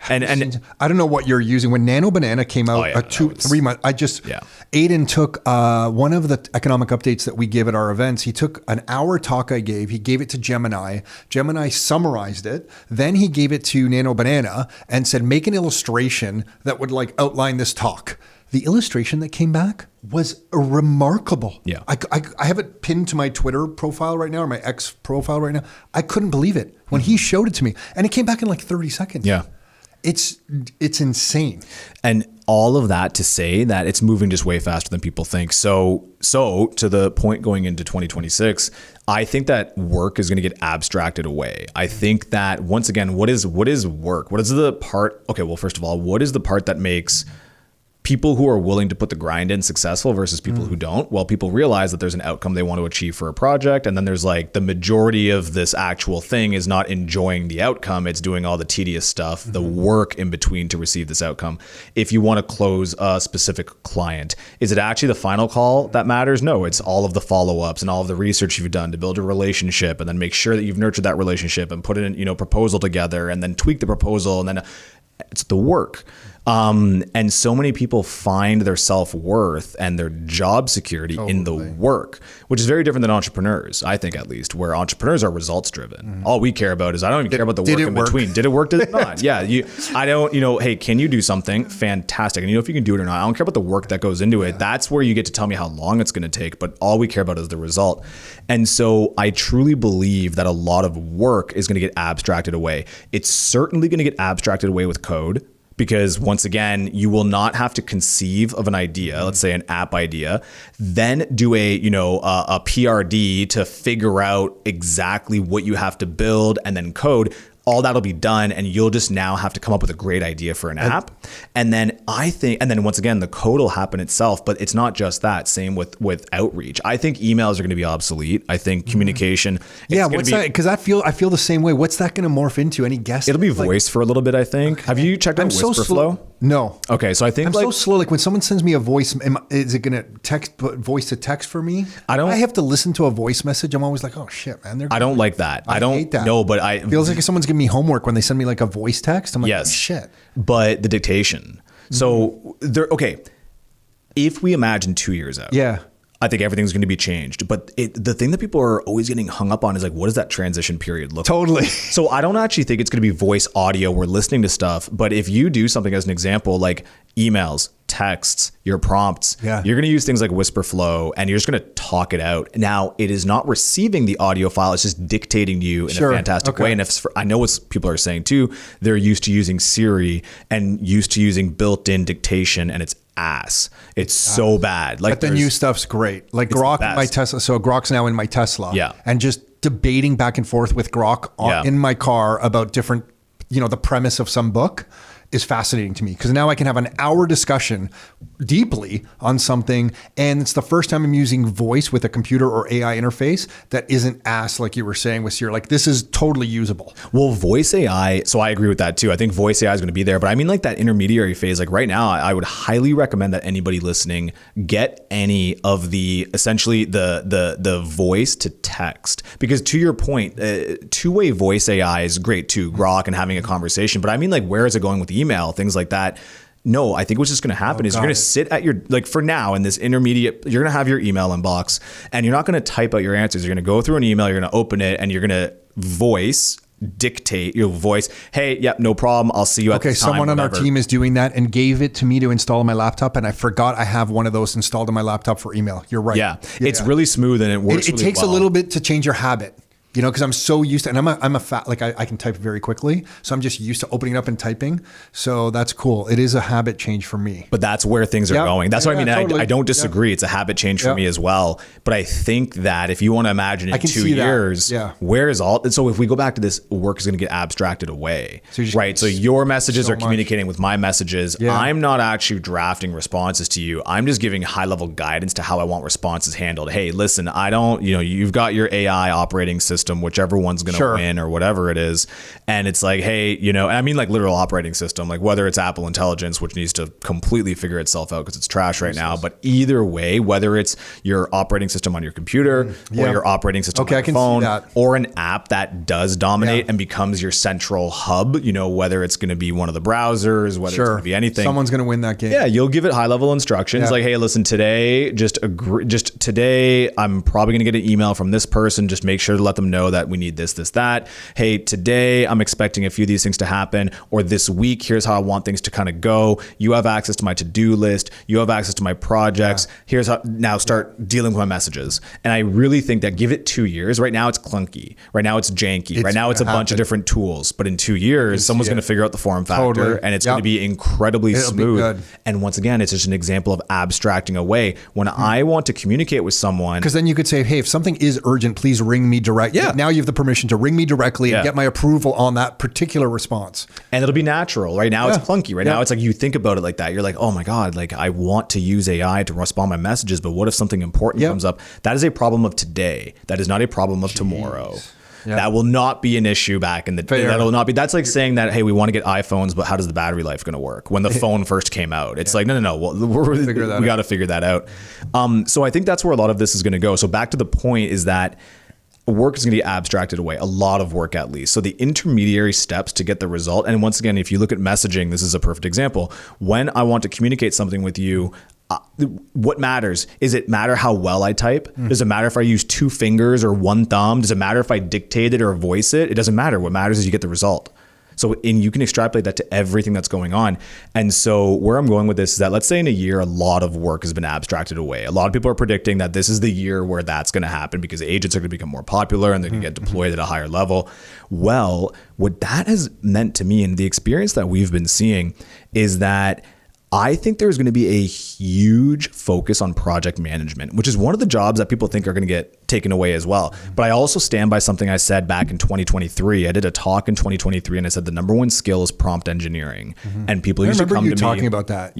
And I don't know what you're using. When Nano Banana came out 3 months, Aiden took one of the economic updates that we give at our events. He took an hour talk I gave. He gave it to Gemini. Gemini summarized it. Then he gave it to Nano Banana and said, make an illustration that would like outline this talk. The illustration that came back was remarkable. Yeah. I have it pinned to my Twitter profile right now, or my X profile right now. I couldn't believe it when he showed it to me. And it came back in like 30 seconds. Yeah. It's insane. And all of that to say that it's moving just way faster than people think. So to the point going into 2026, I think that work is going to get abstracted away. I think that once again, what is work? What is the part? Okay, well, first of all, what is the part that makes people who are willing to put the grind in successful versus people who don't? Well, people realize that there's an outcome they want to achieve for a project. And then there's like the majority of this actual thing is not enjoying the outcome. It's doing all the tedious stuff, the work in between to receive this outcome. If you want to close a specific client, is it actually the final call that matters? No, it's all of the follow-ups and all of the research you've done to build a relationship and then make sure that you've nurtured that relationship and put in, proposal together and then tweak the proposal. And then it's the work. And so many people find their self-worth and their job security in the work, which is very different than entrepreneurs, I think, at least, where entrepreneurs are results driven. All we care about is, I don't even care about the work in between. Did it work? Did it not? Yeah. I don't, hey, can you do something? Fantastic. And if you can do it or not, I don't care about the work that goes into it. That's where you get to tell me how long it's going to take, but all we care about is the result. And so I truly believe that a lot of work is going to get abstracted away. It's certainly going to get abstracted away with code. Because once again, you will not have to conceive of an idea, let's say an app idea, then do a PRD to figure out exactly what you have to build and then code. All that'll be done, and you'll just now have to come up with a great idea for an app. And then once again, the code will happen itself, but it's not just that. Same with outreach. I think emails are going to be obsolete. I think communication. Yeah, what's that? Because I feel the same way. What's that going to morph into? Any guess? It'll be voice for a little bit, I think. Okay. Have you checked out Whisperflow? No. Okay, so I think I'm so slow. Like when someone sends me a voice, is it going to voice to text for me? I have to listen to a voice message. I'm always like, oh shit, man. I don't like that. I don't hate that. No, but it feels like someone's giving me homework when they send me like a voice text. I'm like, yes, oh, shit. But the dictation. So okay, if we imagine 2 years out, I think everything's going to be changed. But the thing that people are always getting hung up on is like, what does that transition period look like? Totally. So I don't actually think it's going to be voice audio. We're listening to stuff. But if you do something as an example, like emails, texts, your prompts, you're going to use things like Whisper Flow and you're just going to talk it out. Now, it is not receiving the audio file. It's just dictating to you in a fantastic way. And I know what people are saying too, they're used to using Siri and used to using built-in dictation, and it's ass. It's so bad. Like, but the new stuff's great. Like Grok in my Tesla. So Grok's now in my Tesla. Yeah. And just debating back and forth with Grok in my car about different, the premise of some book is fascinating to me, because now I can have an hour discussion deeply on something, and it's the first time I'm using voice with a computer or AI interface that isn't ass like you were saying with Siri. Like, this is totally usable. Well, voice AI, so I agree with that too. I think voice AI is going to be there, but I mean like that intermediary phase. Like right now, I would highly recommend that anybody listening get any of the essentially the voice to text, because to your point, two-way voice AI is great too, Grok and having a conversation. But I mean, like, where is it going with email, things like that? No, I think what's just going to happen is you're going to sit at your, like for now in this intermediate, you're going to have your email inbox and you're not going to type out your answers. You're going to go through an email, you're going to open it, and you're going to dictate your voice. Hey, yep, no problem. I'll see you at this time. Someone on our team is doing that and gave it to me to install on my laptop, and I forgot I have one of those installed on my laptop for email. You're right. Yeah. It's really smooth and it works. It really takes well. a little bit to change your habit. Because I'm so used to, and I'm a fat, like I can type very quickly. So I'm just used to opening it up and typing. So that's cool. It is a habit change for me. But that's where things are going. That's what I mean. Totally. I don't disagree. It's a habit change for me as well. But I think that if you want to imagine in 2 years, where is all, so if we go back to this, work is going to get abstracted away, right? So your messages are communicating with my messages. I'm not actually drafting responses to you. I'm just giving high level guidance to how I want responses handled. Hey, listen, I don't, you've got your AI operating system, whichever one's going to win or whatever it is. And it's like, hey, and I mean like literal operating system, like whether it's Apple Intelligence, which needs to completely figure itself out because it's trash right now. But either way, whether it's your operating system on your computer or your operating system on your phone or an app that does dominate and becomes your central hub, whether it's going to be one of the browsers, whether it's going to be anything. Someone's going to win that game. Yeah, you'll give it high level instructions like, hey, listen, today, just today, I'm probably going to get an email from this person. Just make sure to let them know that we need this, that. Hey, today I'm expecting a few of these things to happen, or this week, here's how I want things to kind of go. You have access to my to-do list. You have access to my projects. Here's how, now start dealing with my messages. And I really think that give it 2 years. Right now it's clunky. Right now it's janky. Right now it's a bunch of different tools. But in 2 years, someone's going to figure out the form factor and it's going to be incredibly smooth. And once again, it's just an example of abstracting away. When I want to communicate with someone. Because then you could say, hey, if something is urgent, please ring me directly. Yeah. Now you have the permission to ring me directly and get my approval on that particular response. And it'll be natural. Right now it's clunky. Right now it's like you think about it like that. You're like, oh my God, like I want to use AI to respond to my messages, but what if something important comes up? That is a problem of today. That is not a problem of tomorrow. That will not be an issue back in the day. That'll not be. That's like saying that, hey, we want to get iPhones, but how does the battery life going to work? When the phone first came out, it's like, no. Well, we got to figure that out. So I think that's where a lot of this is going to go. So back to the point is that work is going to be abstracted away, a lot of work at least. So the intermediary steps to get the result. And once again, if you look at messaging, this is a perfect example. When I want to communicate something with you, what matters? Is it matter how well I type? Does it matter if I use 2 fingers or 1 thumb? Does it matter if I dictate it or voice it? It doesn't matter. What matters is you get the result. So, and you can extrapolate that to everything that's going on. And so where I'm going with this is that let's say in a year, a lot of work has been abstracted away. A lot of people are predicting that this is the year where that's going to happen because agents are going to become more popular and they're going to get deployed at a higher level. Well, what that has meant to me and the experience that we've been seeing is that I think there's going to be a huge focus on project management, which is one of the jobs that people think are going to get taken away as well. But I also stand by something I said back in 2023. I did a talk in 2023 and I said the number one skill is prompt engineering. And people used to come to me talking about that.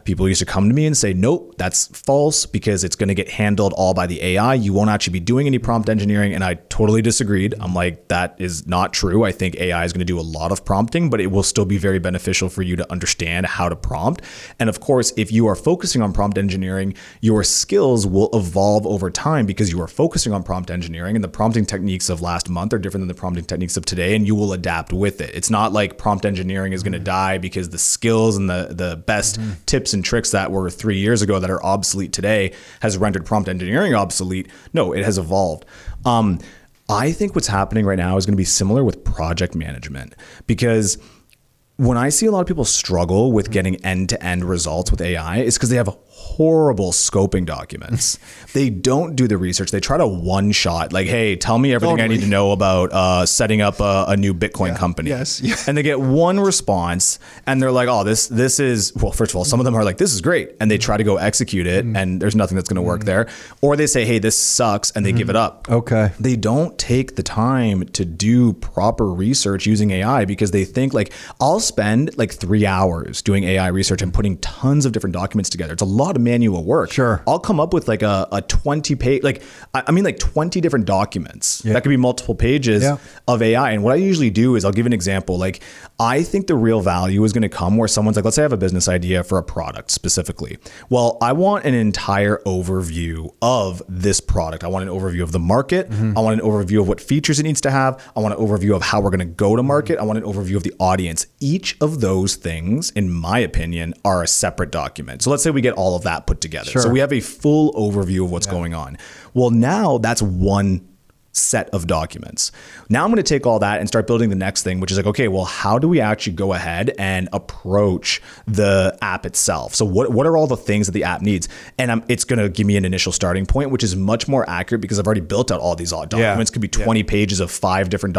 People used to come to me and say, nope, that's false because it's going to get handled all by the AI. You won't actually be doing any prompt engineering. And I totally disagreed. I'm like, that is not true. I think AI is going to do a lot of prompting, but it will still be very beneficial for you to understand how to prompt. And of course, if you are focusing on prompt engineering, your skills will evolve over time because you are focusing focusing on prompt engineering, and the prompting techniques of last month are different than the prompting techniques of today, and you will adapt with it. It's not like prompt engineering is going to die because the skills and the best tips and tricks that were 3 years ago that are obsolete today has rendered prompt engineering obsolete. No, it has evolved. I think what's happening right now is going to be similar with project management, because when I see a lot of people struggle with getting end-to-end results with AI, it's because they have horrible scoping documents. They don't do the research. They try to one-shot, like, hey, tell me everything I need to know about setting up a new Bitcoin company. Yes. Yeah. And they get one response, and they're like, oh, this is, well, first of all, some of them are like, this is great. And they try to go execute it, and there's nothing that's going to work there. Or they say, hey, this sucks, and they give it up. Okay. They don't take the time to do proper research using AI because they think, like, I'll spend like 3 hours doing AI research and putting tons of different documents together. It's a lot of manual work. Sure. I'll come up with like a 20 page, like 20 different documents. That could be multiple pages of AI. And what I usually do is I'll give an example. Like, I think the real value is going to come where someone's like, let's say I have a business idea for a product specifically. Well, I want an entire overview of this product. I want an overview of the market. I want an overview of what features it needs to have. I want an overview of how we're going to go to market. I want an overview of the audience. Each of those things, in my opinion, are a separate document. So let's say we get all of that put together. Sure. So we have a full overview of what's going on. Well, now that's one set of documents. Now I'm going to take all that and start building the next thing, which is like, okay, well, how do we actually go ahead and approach the app itself? So what are all the things that the app needs? And it's going to give me an initial starting point, which is much more accurate because I've already built out all these documents. Could be 20 pages of five different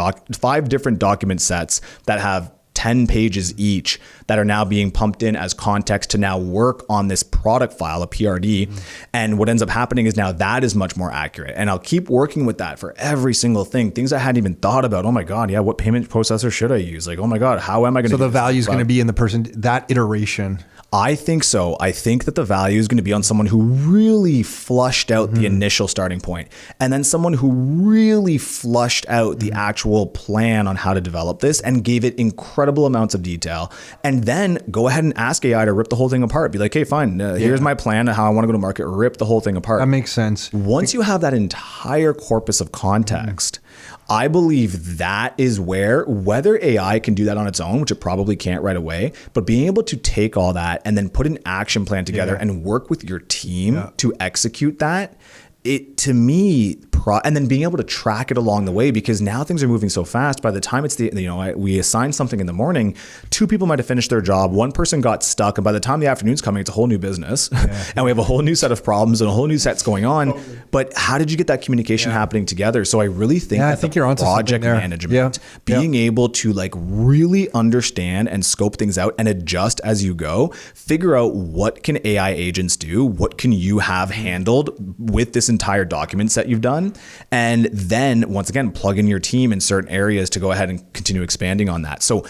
document sets that have 10 pages each that are now being pumped in as context to now work on this product file, a PRD. And what ends up happening is now that is much more accurate. And I'll keep working with that for every single thing. Things I hadn't even thought about. Oh my God, what payment processor should I use? Like, oh my God, how am I going to So the value is going to be in the person, that iteration. I think so. I think that the value is going to be on someone who really flushed out the initial starting point, and then someone who really flushed out the actual plan on how to develop this and gave it incredible amounts of detail. And then go ahead and ask AI to rip the whole thing apart. Be like, hey, fine, here's my plan on how I want to go to market. Rip the whole thing apart. That makes sense. Once you have that entire corpus of context, I believe that is where, whether AI can do that on its own, which it probably can't right away, but being able to take all that and then put an action plan together and work with your team to execute that, it, to me, and then being able to track it along the way, because now things are moving so fast. By the time it's we assign something in the morning, 2 people might have finished their job, 1 person got stuck, and by the time the afternoon's coming, it's a whole new business, and we have a whole new set of problems and a whole new set's going on. But how did you get that communication happening together? So I really think that I think you're onto project management, being able to like really understand and scope things out and adjust as you go, figure out what can AI agents do, what can you have handled with this entire document set you've done. And then once again, plug in your team in certain areas to go ahead and continue expanding on that. So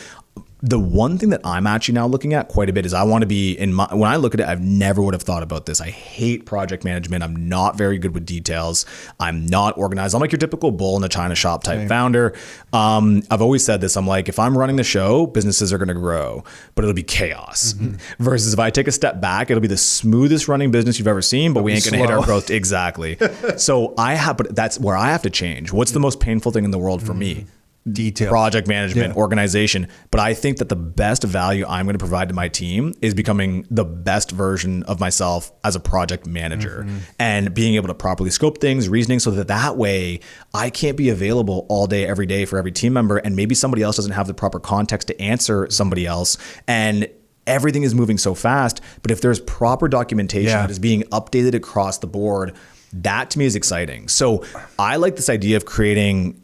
the one thing that I'm actually now looking at quite a bit is I want to be when I look at it, I've never would have thought about this. I hate project management. I'm not very good with details. I'm not organized. I'm like your typical bull in the China shop type founder. I've always said this. I'm like, if I'm running the show, businesses are going to grow, but it'll be chaos. Versus if I take a step back, it'll be the smoothest running business you've ever seen, but we ain't going to hit our growth. Exactly. So but that's where I have to change. What's the most painful thing in the world for me? Detail, project management, organization. But I think that the best value I'm going to provide to my team is becoming the best version of myself as a project manager and being able to properly scope things, reasoning, so that way I can't be available all day, every day for every team member. And maybe somebody else doesn't have the proper context to answer somebody else. And everything is moving so fast. But if there's proper documentation that is being updated across the board, that to me is exciting. So I like this idea of creating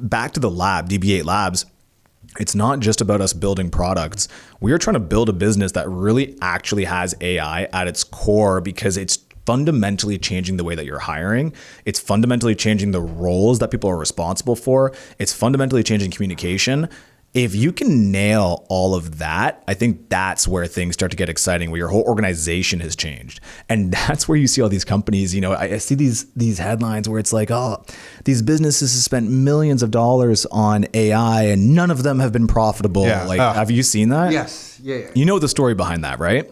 back to the lab, DB8 Labs. It's not just about us building products. We are trying to build a business that really actually has AI at its core, because it's fundamentally changing the way that you're hiring. It's fundamentally changing the roles that people are responsible for. It's fundamentally changing communication. If you can nail all of that, I think that's where things start to get exciting, where your whole organization has changed. And that's where you see all these companies, I see these headlines where it's like, oh, these businesses have spent millions of dollars on AI and none of them have been profitable. Have you seen that? Yes. Yeah. You know the story behind that, right?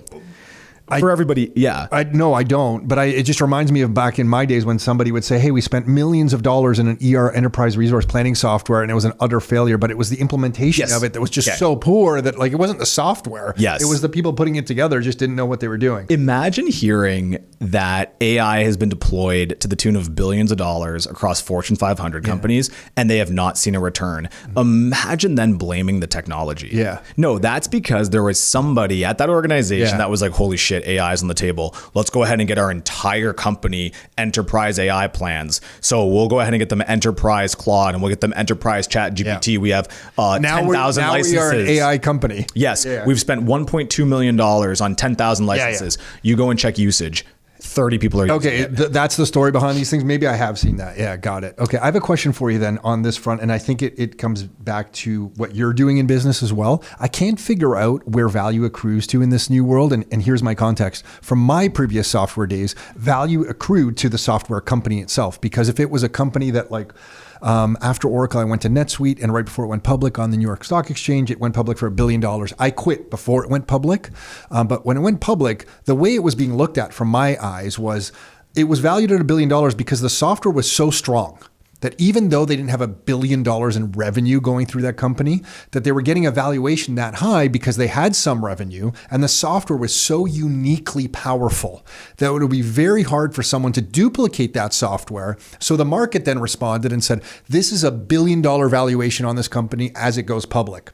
For everybody, yeah. I don't. But it just reminds me of back in my days when somebody would say, hey, we spent millions of dollars in an ER enterprise resource planning software and it was an utter failure, but it was the implementation of it that was just so poor that like it wasn't the software. Yes. It was the people putting it together just didn't know what they were doing. Imagine hearing that AI has been deployed to the tune of billions of dollars across Fortune 500 companies and they have not seen a return. Imagine then blaming the technology. Yeah. No, that's because there was somebody at that organization that was like, holy shit, AI is on the table. Let's go ahead and get our entire company enterprise AI plans. So we'll go ahead and get them enterprise Claude and we'll get them enterprise Chat GPT. Yeah. We have 10,000 licenses. We are an AI company. Yes. Yeah. We've spent $1.2 million on 10,000 licenses. You go and check usage. 30 people are using it. That's the story behind these things. Maybe I have seen that. Yeah, got it. Okay, I have a question for you then on this front, and I think it comes back to what you're doing in business as well. I can't figure out where value accrues to in this new world, and here's my context. From my previous software days, value accrued to the software company itself, because if it was a company that like, after Oracle, I went to NetSuite, and right before it went public on the New York Stock Exchange, it went public for $1 billion. I quit before it went public. But when it went public, the way it was being looked at from my eyes was it was valued at $1 billion because the software was so strong that even though they didn't have $1 billion in revenue going through that company, that they were getting a valuation that high because they had some revenue and the software was so uniquely powerful that it would be very hard for someone to duplicate that software. So the market then responded and said, this is $1 billion valuation on this company as it goes public.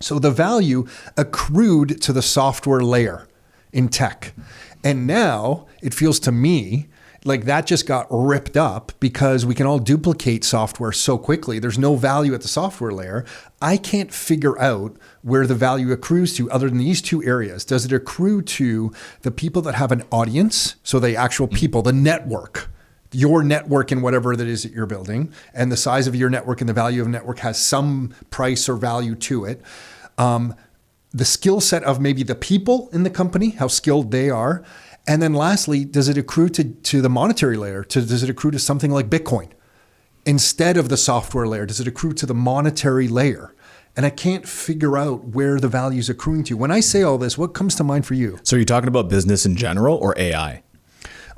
So the value accrued to the software layer in tech. And now it feels to me like that just got ripped up because we can all duplicate software so quickly. There's no value at the software layer. I can't figure out where the value accrues to other than these two areas. Does it accrue to the people that have an audience? So the actual people, the network, your network and whatever that is that you're building, and the size of your network and the value of a network has some price or value to it. The skill set of maybe the people in the company, how skilled they are. And then lastly, does it accrue to the monetary layer? Does it accrue to something like Bitcoin? Instead of the software layer, does it accrue to the monetary layer? And I can't figure out where the value is accruing to. When I say all this, what comes to mind for you? So you're talking about business in general or AI?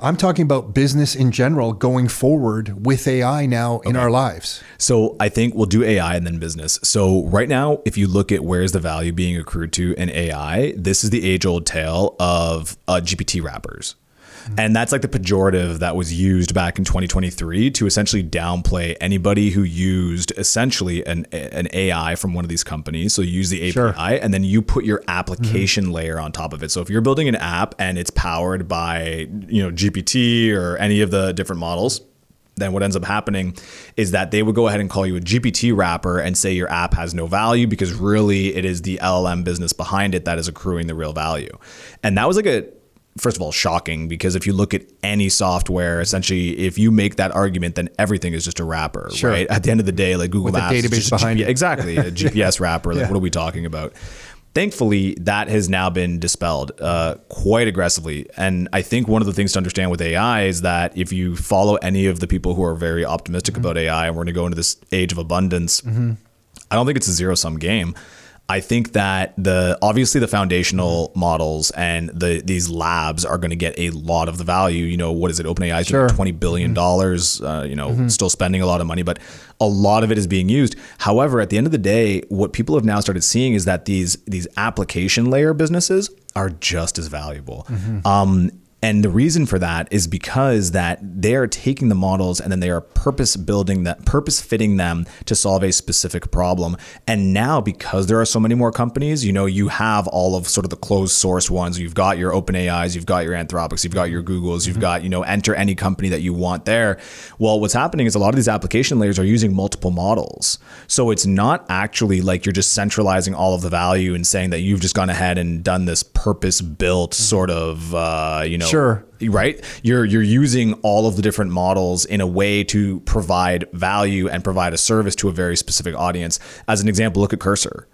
I'm talking about business in general going forward with AI now in our lives. So I think we'll do AI and then business. So right now, if you look at where's the value being accrued to in AI, this is the age-old tale of GPT wrappers. And that's like the pejorative that was used back in 2023 to essentially downplay anybody who used essentially an AI from one of these companies. So you use the API and then you put your application layer on top of it. So if you're building an app and it's powered by, GPT or any of the different models, then what ends up happening is that they would go ahead and call you a GPT wrapper and say your app has no value because really it is the LLM business behind it that is accruing the real value. And that was like first of all, shocking, because if you look at any software, essentially, if you make that argument, then everything is just a wrapper, right? At the end of the day, like Google Maps, with a database behind it. Exactly, a GPS wrapper. Like, what are we talking about? Thankfully, that has now been dispelled quite aggressively. And I think one of the things to understand with AI is that if you follow any of the people who are very optimistic about AI, and we're going to go into this age of abundance, I don't think it's a zero-sum game. I think that obviously the foundational models and these labs are going to get a lot of the value. What is it? OpenAI is doing $20 billion, still spending a lot of money, but a lot of it is being used. However, at the end of the day, what people have now started seeing is that these application layer businesses are just as valuable. And the reason for that is because that they are taking the models and then they are purpose fitting them to solve a specific problem. And now, because there are so many more companies, you have all of sort of the closed source ones. You've got your OpenAIs, you've got your Anthropics, you've got your Googles, you've got, enter any company that you want there. Well, what's happening is a lot of these application layers are using multiple models. So it's not actually like you're just centralizing all of the value and saying that you've just gone ahead and done this purpose built sort of, Sure. Right? You're using all of the different models in a way to provide value and provide a service to a very specific audience. As an example, look at Cursor.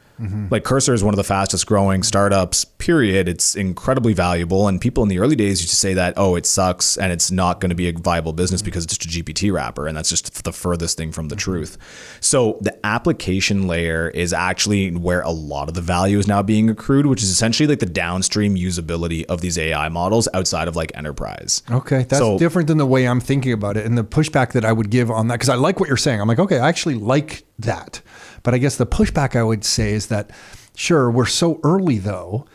Like Cursor is one of the fastest growing startups, period. It's incredibly valuable. And people in the early days used to say that, oh, it sucks and it's not going to be a viable business because it's just a GPT wrapper. And that's just the furthest thing from the truth. So the application layer is actually where a lot of the value is now being accrued, which is essentially like the downstream usability of these AI models outside of like enterprise. Okay. That's different than the way I'm thinking about it. And the pushback that I would give on that, because I like what you're saying. I'm like, okay, I actually like that. But I guess the pushback I would say is that, sure, we're so early though.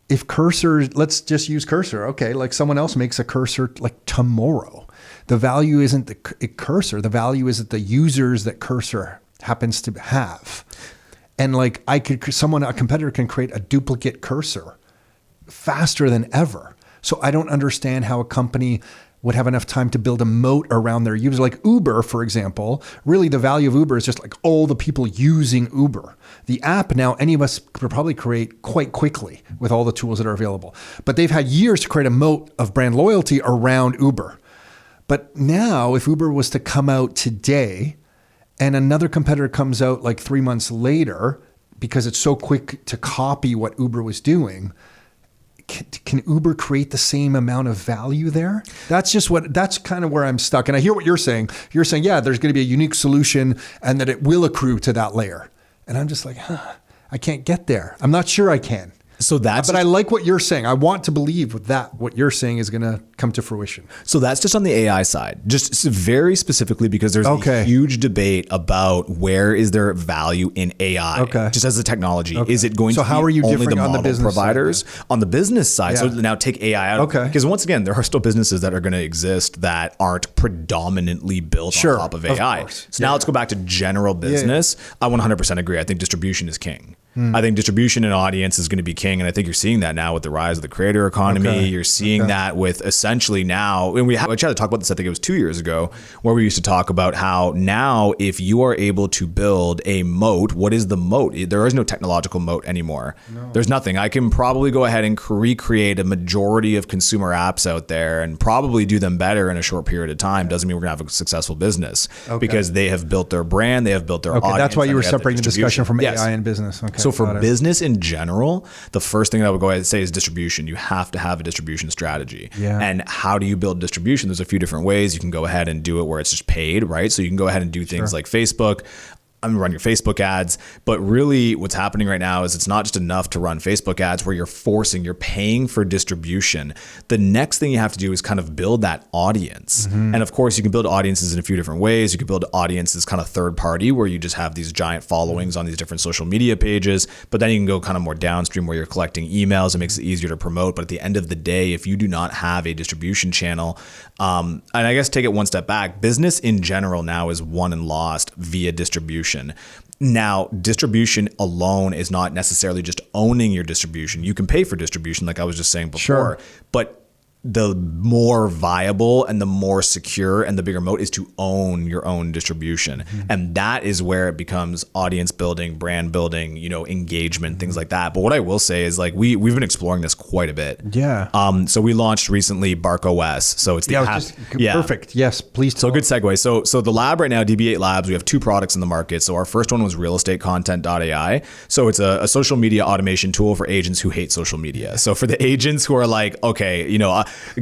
If Cursor, let's just use Cursor. Okay, like someone else makes a Cursor like tomorrow. The value isn't the Cursor. The value is that the users that Cursor happens to have. And like a competitor can create a duplicate Cursor faster than ever. So I don't understand how a company would have enough time to build a moat around their users. Like Uber, for example, really the value of Uber is just like all the people using Uber. The app now, any of us could probably create quite quickly with all the tools that are available. But they've had years to create a moat of brand loyalty around Uber. But now if Uber was to come out today and another competitor comes out like 3 months later, because it's so quick to copy what Uber was doing, can Uber create the same amount of value there? That's kind of where I'm stuck. And I hear what you're saying. You're saying, yeah, there's going to be a unique solution and that it will accrue to that layer. And I'm just like, I can't get there. I'm not sure I can. But I like what you're saying. I want to believe that what you're saying is going to come to fruition. So that's just on the AI side, just very specifically because there's a huge debate about where is there value in AI, just as a technology. Is it going to how are you only different the on the model business providers? Side, on the business side, so now take AI out. Because once again, there are still businesses that are going to exist that aren't predominantly built on top of AI. So now let's go back to general business. I 100% agree. I think distribution is king. I think distribution and audience is going to be king. And I think you're seeing that now with the rise of the creator economy. You're seeing that with essentially now, and we tried to talk about this, I think it was 2 years ago, where we used to talk about how now if you are able to build a moat, what is the moat? There is no technological moat anymore. There's nothing. I can probably go ahead and recreate a majority of consumer apps out there and probably do them better in a short period of time. Doesn't mean we're going to have a successful business because they have built their brand, they have built their audience. That's why you were separating the discussion from AI and business. So for business in general, the first thing that I would go ahead and say is distribution. You have to have a distribution strategy. And how do you build distribution? There's a few different ways. You can go ahead and do it where it's just paid, right? So you can go ahead and do things like Facebook. I'm gonna run your Facebook ads, but really what's happening right now is it's not just enough to run Facebook ads where you're paying for distribution. The next thing you have to do is kind of build that audience. And of course you can build audiences in a few different ways. You can build audiences kind of third party where you just have these giant followings on these different social media pages, but then you can go kind of more downstream where you're collecting emails. It makes it easier to promote. But at the end of the day, if you do not have a distribution channel, and I guess take it one step back, business in general now is won and lost via distribution. Now, distribution alone is not necessarily just owning your distribution. You can pay for distribution, like I was just saying before, but the more viable and the more secure and the bigger moat is to own your own distribution. And that is where it becomes audience building, brand building, engagement, things like that. But what I will say is like, we've been exploring this quite a bit. So we launched recently Bark OS. So it's the app. Perfect. Yes, please. So good segue. So the lab right now, DB8 Labs, we have 2 products in the market. So our first one was realestatecontent.ai. So it's a social media automation tool for agents who hate social media. So for the agents who are like, okay,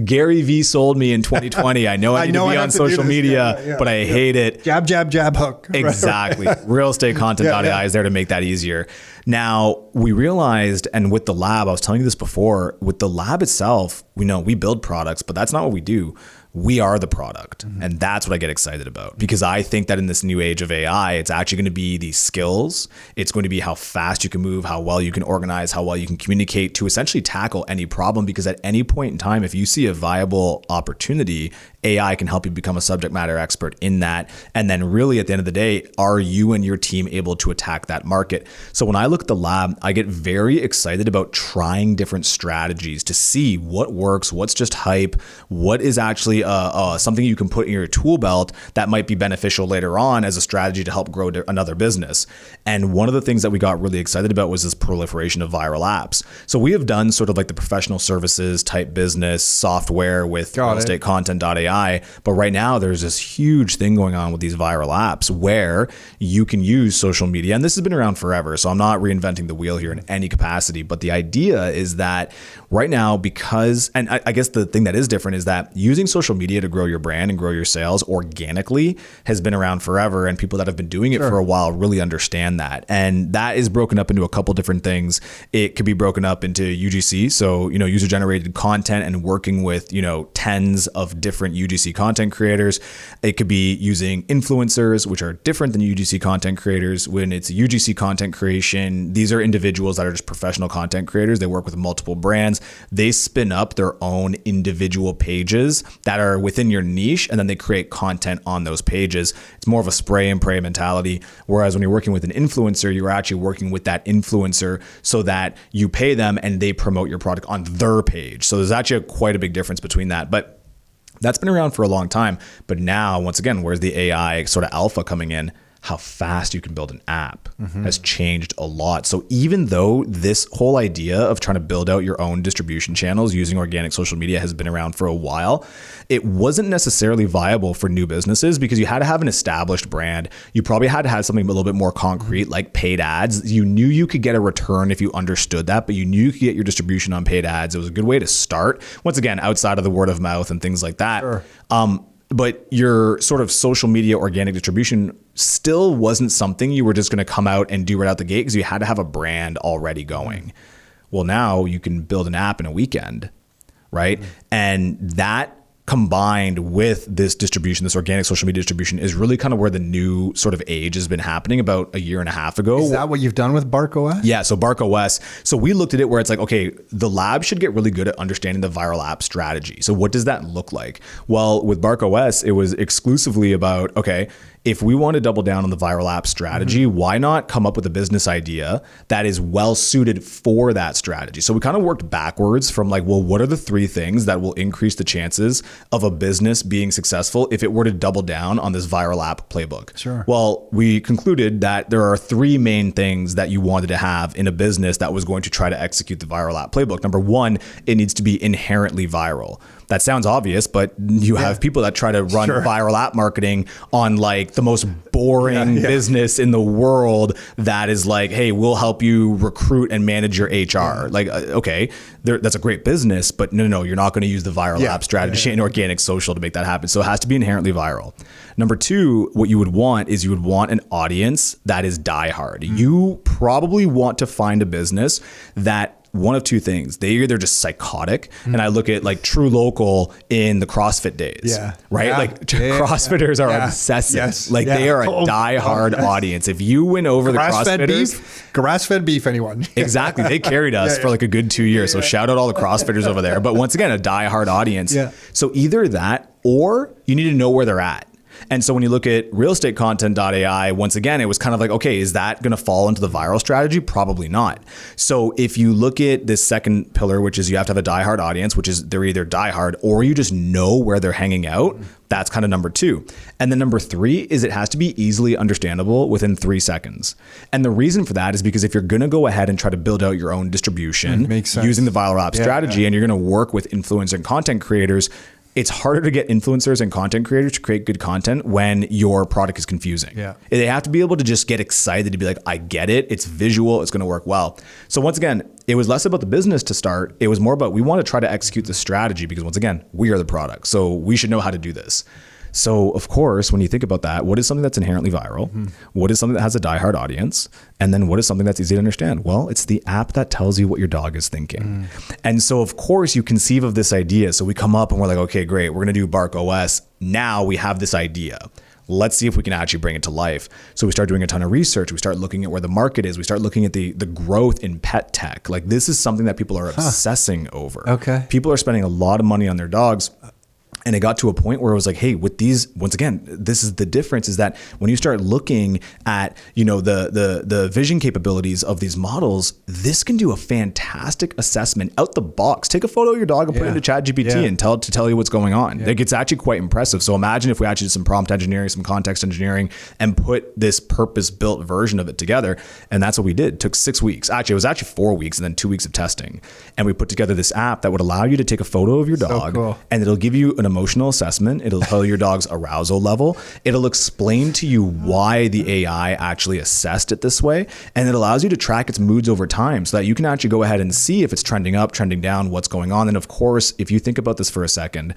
Gary V sold me in 2020. I know I need to be on social media, but I hate it. Jab, jab, jab, hook. Exactly. Realestatecontent.ai is there to make that easier. Now, we realized, and with the lab, I was telling you this before, with the lab itself, we build products, but that's not what we do. We are the product. And that's what I get excited about, because I think that in this new age of AI, it's actually going to be these skills. It's going to be how fast you can move, how well you can organize, how well you can communicate to essentially tackle any problem. Because at any point in time, if you see a viable opportunity, AI can help you become a subject matter expert in that. And then really at the end of the day, are you and your team able to attack that market? So when I look at the lab, I get very excited about trying different strategies to see what works, what's just hype, what is actually something you can put in your tool belt that might be beneficial later on as a strategy to help grow another business. And one of the things that we got really excited about was this proliferation of viral apps. So we have done sort of like the professional services type business software with realestatecontent.ai, but right now there's this huge thing going on with these viral apps where you can use social media, and this has been around forever, so I'm not reinventing the wheel here in any capacity, but the idea is that right now, because, and I guess the thing that is different is that using social media to grow your brand and grow your sales organically has been around forever, and people that have been doing it for a while really understand that. And that is broken up into a couple different things. It could be broken up into UGC, so, user generated content and working with, tens of different UGC content creators. It could be using influencers, which are different than UGC content creators. When it's UGC content creation, these are individuals that are just professional content creators. They work with multiple brands. They spin up their own individual pages that are within your niche, and then they create content on those pages. It's more of a spray and pray mentality. Whereas when you're working with an influencer, you're actually working with that influencer so that you pay them and they promote your product on their page. So there's actually quite a big difference between that. But that's been around for a long time. But now, once again, where's the AI sort of alpha coming in? How fast you can build an app has changed a lot. So even though this whole idea of trying to build out your own distribution channels using organic social media has been around for a while, it wasn't necessarily viable for new businesses because you had to have an established brand. You probably had to have something a little bit more concrete like paid ads. You knew you could get a return if you understood that, but you knew you could get your distribution on paid ads. It was a good way to start. Once again, outside of the word of mouth and things like that. Sure. But your sort of social media organic distribution still wasn't something you were just going to come out and do right out the gate because you had to have a brand already going. Well, now you can build an app in a weekend, right? And that combined with this distribution, this organic social media distribution is really kind of where the new sort of age has been happening about a year and a half ago. Is that what you've done with BarkOS? Yeah, so BarkOS. So we looked at it where it's like, okay, the lab should get really good at understanding the viral app strategy. So what does that look like? Well, with BarkOS, it was exclusively about, okay, if we want to double down on the viral app strategy, why not come up with a business idea that is well suited for that strategy? So we kind of worked backwards from like, well, what are the 3 things that will increase the chances of a business being successful if it were to double down on this viral app playbook? Sure. Well, we concluded that there are 3 main things that you wanted to have in a business that was going to try to execute the viral app playbook. Number 1, it needs to be inherently viral. That sounds obvious, but you have people that try to run viral app marketing on like the most boring business in the world that is like, hey, we'll help you recruit and manage your HR. Like, okay, that's a great business, but no, you're not going to use the viral app strategy and organic social to make that happen. So it has to be inherently viral. Number 2, what you would want is you would want an audience that is diehard. You probably want to find a business that one of 2 things. They're just psychotic. And I look at like True Local in the CrossFit days, right? Like CrossFitters are obsessive. They are a diehard audience. If you win over the CrossFitters, grass-fed beef, anyone? Exactly. They carried us for like a good 2 years. So shout out all the CrossFitters over there. But once again, a diehard audience. So either that or you need to know where they're at. And so when you look at realestatecontent.ai, once again, it was kind of like, okay, is that going to fall into the viral strategy? Probably not. So if you look at this second pillar, which is you have to have a diehard audience, which is they're either diehard or you just know where they're hanging out. That's kind of number 2. And then number 3 is it has to be easily understandable within 3 seconds. And the reason for that is because if you're going to go ahead and try to build out your own distribution using the viral app strategy and you're going to work with influencer and content creators, it's harder to get influencers and content creators to create good content when your product is confusing. They have to be able to just get excited to be like, I get it. It's visual. It's going to work well. So once again, it was less about the business to start. It was more about we want to try to execute the strategy because once again, we are the product. So we should know how to do this. So of course, when you think about that, what is something that's inherently viral? What is something that has a diehard audience? And then what is something that's easy to understand? Well, it's the app that tells you what your dog is thinking. And so of course you conceive of this idea. So we come up and we're like, okay, great. We're going to do BarkOS. Now we have this idea. Let's see if we can actually bring it to life. So we start doing a ton of research. We start looking at where the market is. We start looking at the growth in pet tech. Like this is something that people are obsessing over. Okay. People are spending a lot of money on their dogs. And it got to a point where it was like, hey, with these, once again, this is the difference, is that when you start looking at, the vision capabilities of these models, this can do a fantastic assessment out the box. Take a photo of your dog and put it into ChatGPT and tell it to tell you what's going on. Like, it's actually quite impressive. So imagine if we actually did some prompt engineering, some context engineering, and put this purpose-built version of it together. And that's what we did. It took 6 weeks. Actually, it was actually 4 weeks and then 2 weeks of testing. And we put together this app that would allow you to take a photo of your dog, and it'll give you an emotional assessment. It'll tell your dog's arousal level. It'll explain to you why the AI actually assessed it this way. And it allows you to track its moods over time so that you can actually go ahead and see if it's trending up, trending down, what's going on. And of course, if you think about this for a second,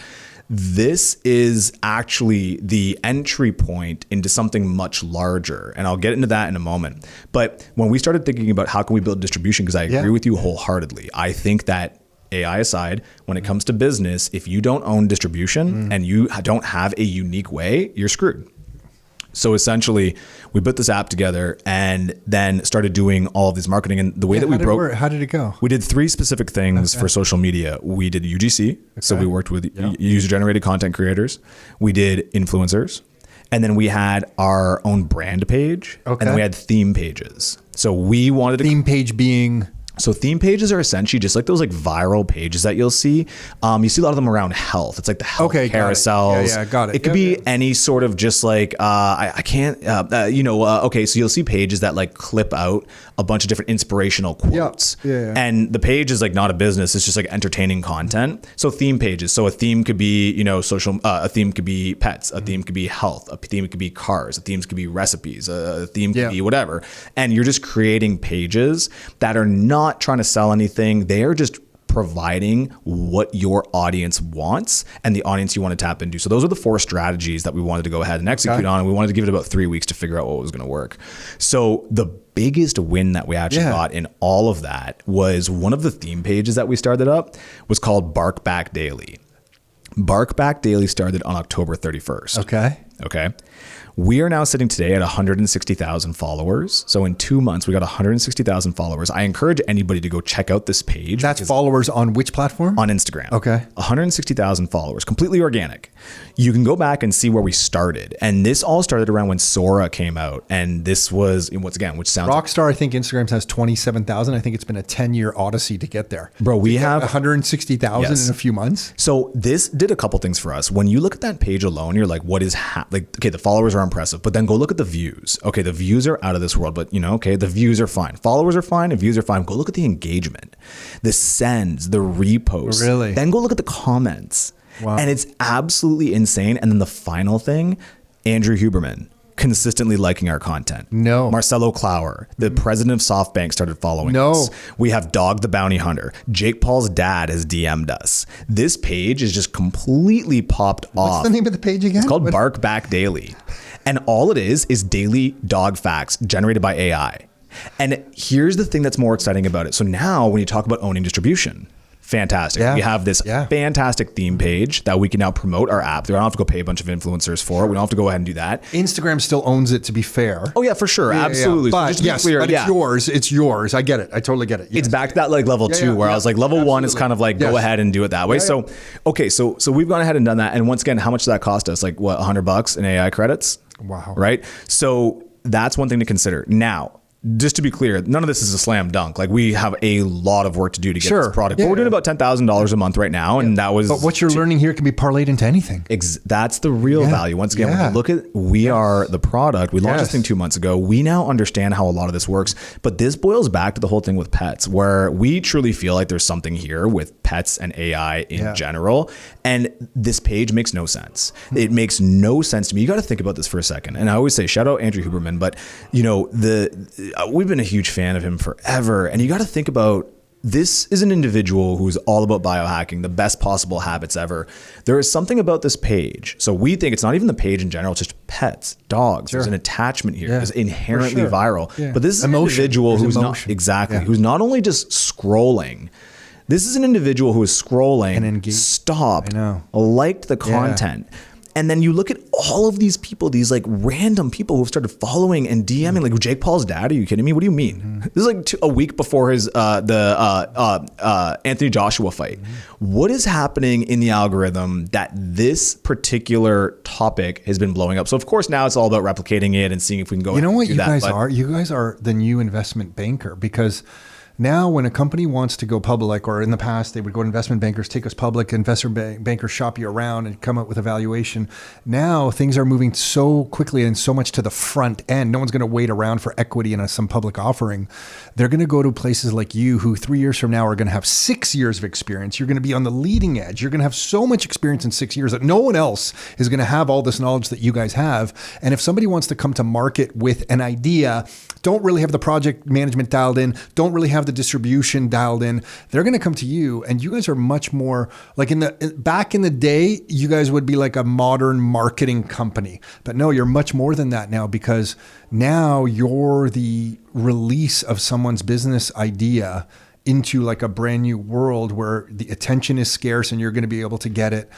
this is actually the entry point into something much larger. And I'll get into that in a moment. But when we started thinking about how can we build distribution, because I agree with you wholeheartedly, I think that AI aside, when it comes to business, if you don't own distribution and you don't have a unique way, you're screwed. So essentially, we put this app together and then started doing all of this marketing. And the way that we broke, how did it go? We did 3 specific things for social media. We did UGC, so we worked with user-generated content creators. We did influencers, and then we had our own brand page, and then we had theme pages. So we wanted to theme page being. So theme pages are essentially just like those like viral pages that you'll see. You see a lot of them around health. It's like the health carousels. Got it. It could be any sort of just like, I can't, okay. So you'll see pages that like clip out a bunch of different inspirational quotes. And the page is like not a business. It's just like entertaining content. So theme pages. So a theme could be, social, a theme could be pets. A theme could be health. A theme could be cars. A theme could be recipes. A theme could be whatever. And you're just creating pages that are not trying to sell anything. They are just providing what your audience wants and the audience you want to tap into. So those are the 4 strategies that we wanted to go ahead and execute on. And we wanted to give it about 3 weeks to figure out what was going to work. So the biggest win that we actually got in all of that was one of the theme pages that we started up was called Bark Back Daily. Bark Back Daily started on October 31st. Okay. We are now sitting today at 160,000 followers. So in 2 months, we got 160,000 followers. I encourage anybody to go check out this page. That's followers on which platform? On Instagram. Okay. 160,000 followers, completely organic. You can go back and see where we started. And this all started around when Sora came out. And this was, once again, which sounds Rockstar, I think Instagram has 27,000. I think it's been a 10-year odyssey to get there. Bro, we have 160,000 in a few months. So this did a couple things for us. When you look at that page alone, you're like, what is okay, the followers are impressive, but then go look at the views. Okay, the views are out of this world, but okay, the views are fine. Followers are fine, and views are fine. Go look at the engagement, the sends, the reposts. Really? Then go look at the comments. Wow. And it's absolutely insane. And then the final thing, Andrew Huberman consistently liking our content. No. Marcelo Clower, the president of SoftBank, started following us. We have Dog the Bounty Hunter. Jake Paul's dad has DM'd us. This page is just completely popped off. What's the name of the page again? It's called Bark Back Daily. And all it is daily dog facts generated by AI. And here's the thing that's more exciting about it. So now when you talk about owning distribution, fantastic. We have this fantastic theme page that we can now promote our app. We don't have to go pay a bunch of influencers for it. We don't have to go ahead and do that. Instagram still owns it, to be fair. Oh yeah, for sure. Absolutely. But just to be clear, but it's yours. It's yours. I get it. I totally get it. It's back to that like level 2 where I was like, level 1 is kind of like, go ahead and do it that way. So, okay. So we've gone ahead and done that. And once again, how much did that cost us? Like what, $100 in AI credits? Wow. Right. So that's one thing to consider. Now, just to be clear, none of this is a slam dunk. Like we have a lot of work to do to get this product. But we're doing about $10,000 a month right now. And that was... But what you're learning here can be parlayed into anything. That's the real value. Once again, when you look at, we are the product. We launched this thing 2 months ago. We now understand how a lot of this works. But this boils back to the whole thing with pets, where we truly feel like there's something here with pets and AI in general. And this page makes no sense. It makes no sense to me. You got to think about this for a second. And I always say, shout out Andrew Huberman, but we've been a huge fan of him forever. And you got to think about, this is an individual who's all about biohacking, the best possible habits ever. There is something about this page. So we think it's not even the page in general, it's just pets, dogs. There's an attachment here. It's inherently viral. But this is an individual who's who's not only just scrolling. This is an individual who is scrolling, and engaged. Stopped, liked the content. And then you look at all of these people, these like random people who've started following and DMing, like Jake Paul's dad. Are you kidding me? What do you mean? This is like a week before his Anthony Joshua fight. What is happening in the algorithm that this particular topic has been blowing up? So of course now it's all about replicating it and seeing if we can go. You know what you guys are? You guys are the new investment banker, because now when a company wants to go public, or in the past they would go to investment bankers, take us public, bankers shop you around and come up with a valuation. Now things are moving so quickly and so much to the front end. No one's going to wait around for equity in some public offering. They're going to go to places like you, who 3 years from now are going to have 6 years of experience. You're going to be on the leading edge. You're going to have so much experience in 6 years that no one else is going to have all this knowledge that you guys have. And if somebody wants to come to market with an idea, don't really have the project management dialed in, don't really have the distribution dialed in, they're going to come to you. And you guys are much more like back in the day, you guys would be like a modern marketing company. But no, you're much more than that now, because now you're the release of someone's business idea into like a brand new world where the attention is scarce and you're going to be able to get it.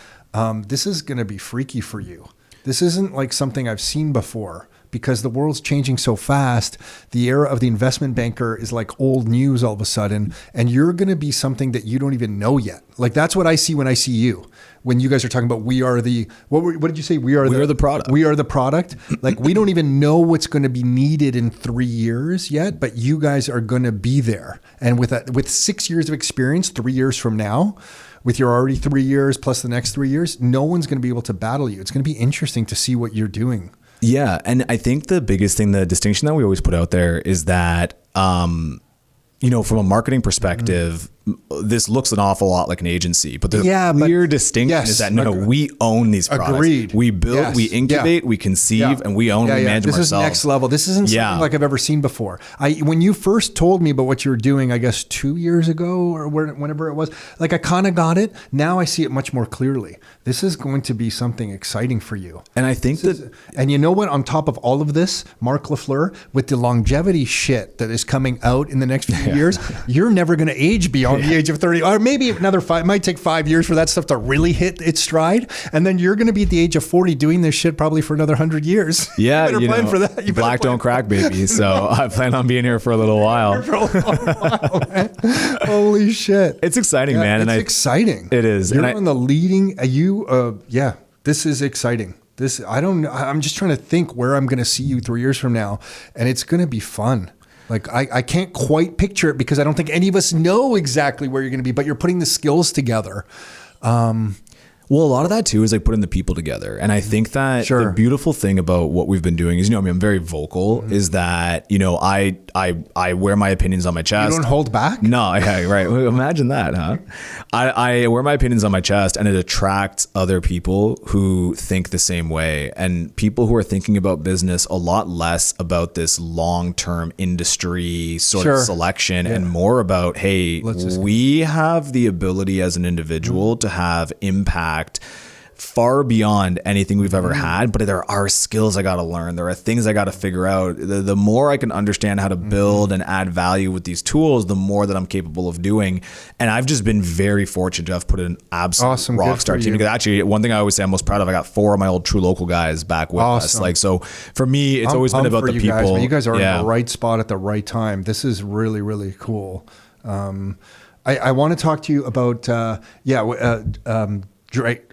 This is going to be freaky for you. This isn't like something I've seen before, because the world's changing so fast. The era of the investment banker is like old news all of a sudden, and you're going to be something that you don't even know yet. Like that's what I see when I see you. When you guys are talking about we are the, what did you say? We are the product. We are the product. Like we don't even know what's going to be needed in 3 years yet, but you guys are going to be there. And with 6 years of experience, 3 years from now, with your already 3 years plus the next 3 years, no one's going to be able to battle you. It's going to be interesting to see what you're doing. Yeah. And I think the biggest thing, the distinction that we always put out there is that, from a marketing perspective, this looks an awful lot like an agency, but the clear distinction is that we own these products. Agreed. We build, we incubate, we conceive, and we own, we manage them ourselves. This is next level. This isn't something like I've ever seen before. When you first told me about what you were doing, I guess 2 years ago or whenever it was, like I kind of got it. Now I see it much more clearly. This is going to be something exciting for you. And I think and you know what? On top of all of this, Marc Lafleur, with the longevity shit that is coming out in the next few years, you're never going to age beyond the age of 30, or maybe another 5. It might take 5 years for that stuff to really hit its stride, and then you're going to be at the age of 40 doing this shit probably for another 100 years. Yeah, you better plan for that. You black don't crack, baby. So I plan on being here for a little while. Man. Holy shit! It's exciting, man. It's exciting. It is. You're on the leading. This is exciting. I'm just trying to think where I'm going to see you 3 years from now, and it's going to be fun. Like I can't quite picture it because I don't think any of us know exactly where you're going to be, but you're putting the skills together. Well, a lot of that too is like putting the people together. And I think that the beautiful thing about what we've been doing is, I'm very vocal, is that, I wear my opinions on my chest. You don't hold back? No, yeah, right. Imagine that, huh? I wear my opinions on my chest, and it attracts other people who think the same way, and people who are thinking about business a lot less about this long-term industry sort of selection and more about, hey, we have the ability as an individual to have impact far beyond anything we've ever had, but there are skills I got to learn. There are things I got to figure out. The more I can understand how to build and add value with these tools, the more that I'm capable of doing. And I've just been very fortunate to have put an absolute rock star team. Because actually, one thing I always say I'm most proud of, I got 4 of my old True Local guys back with us. Like, so for me, it's always been about the people. Guys, you guys are in the right spot at the right time. This is really, really cool. I want to talk to you about,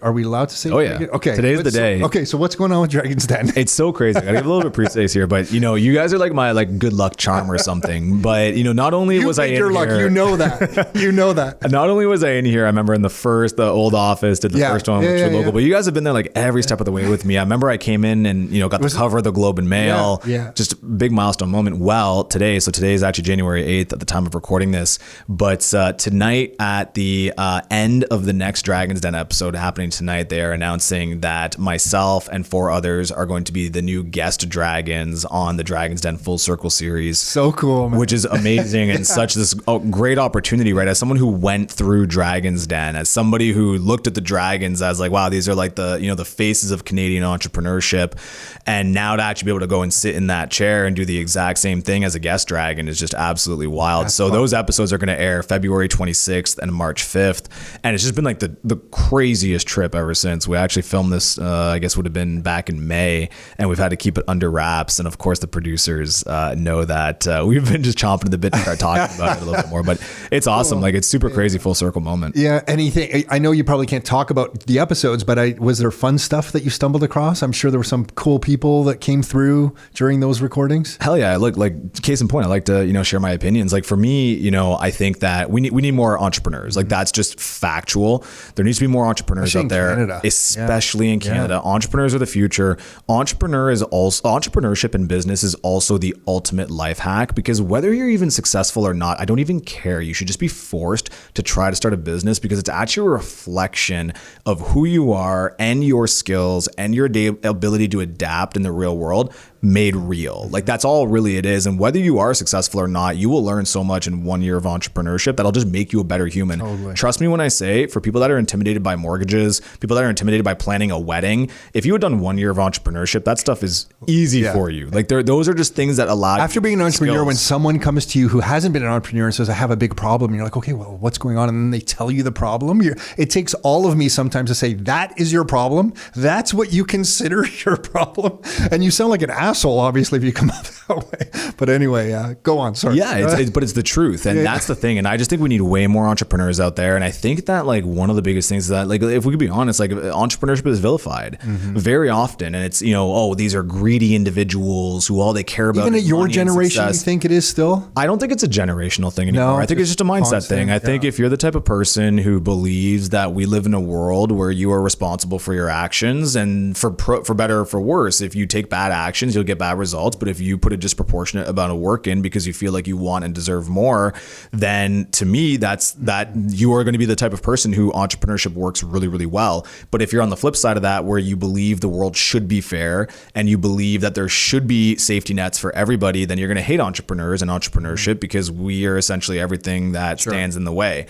are we allowed to say? Oh yeah. Okay. Today's the day. Okay. So what's going on with Dragon's Den? It's so crazy. I gotta give a little bit of pre-space here, but you guys are like my good luck charm or something. But not only was I in here, luck, you know that. Not only was I in here, I remember in the old office, did the first one with True Local, but you guys have been there like every step of the way with me. I remember I came in and got the cover of the Globe and Mail. Yeah. Just a big milestone moment. Well, today is actually January 8th at the time of recording this, but tonight at the end of the next Dragon's Den episode happening tonight, they are announcing that myself and 4 others are going to be the new guest dragons on the Dragon's Den Full Circle series. So cool, man. Which is amazing and such this great opportunity, right? As someone who went through Dragon's Den, as somebody who looked at the dragons as like, wow, these are like the faces of Canadian entrepreneurship, and now to actually be able to go and sit in that chair and do the exact same thing as a guest dragon is just absolutely wild. Those episodes are going to air February 26th and March 5th, and it's just been like the crazy craziest trip ever since. We actually filmed this, I guess would have been back in May, and we've had to keep it under wraps. And of course the producers know that we've been just chomping at the bit to start talking about it a little bit more, but it's awesome. Like, it's super crazy full circle moment. Yeah. Anything, I know you probably can't talk about the episodes, but was there fun stuff that you stumbled across? I'm sure there were some cool people that came through during those recordings. Hell yeah. Look, like, case in point, I like to, share my opinions. Like, for me, I think that we need more entrepreneurs. Like, that's just factual. There needs to be more entrepreneurs out there, Canada. Especially in Canada. Yeah. Entrepreneurs are the future. Entrepreneurship in business is also the ultimate life hack, because whether you're even successful or not, I don't even care. You should just be forced to try to start a business, because it's actually a reflection of who you are and your skills and your ability to adapt in the real world made real. Like, that's all really it is. And whether you are successful or not, you will learn so much in 1 year of entrepreneurship that'll just make you a better human. Totally. Trust me when I say, for people that are intimidated by mortgages, people that are intimidated by planning a wedding, if you had done 1 year of entrepreneurship, that stuff is easy for you. Like, those are just things that allow you. After being an entrepreneur, skills. When someone comes to you who hasn't been an entrepreneur and says, I have a big problem, you're like, okay, well, what's going on? And then they tell you the problem. It takes all of me sometimes to say, that is your problem. That's what you consider your problem. And you sound like an asshole, obviously, if you come up that way. But anyway, go on. Sorry. Yeah, but it's the truth. And that's the thing. And I just think we need way more entrepreneurs out there. And I think that, like, one of the biggest things is that, like, if we could be honest, like, entrepreneurship is vilified very often. And it's, these are greedy individuals who all they care about. Even at your generation, you think it is still? I don't think it's a generational thing anymore. I think it's just a mindset thing. I think if you're the type of person who believes that we live in a world where you are responsible for your actions, and for better or for worse, if you take bad actions, you'll get bad results. But if you put a disproportionate amount of work in because you feel like you want and deserve more, then to me, that you are going to be the type of person who entrepreneurship works really, really well. But if you're on the flip side of that, where you believe the world should be fair and you believe that there should be safety nets for everybody, then you're going to hate entrepreneurs and entrepreneurship, because we are essentially everything that stands in the way.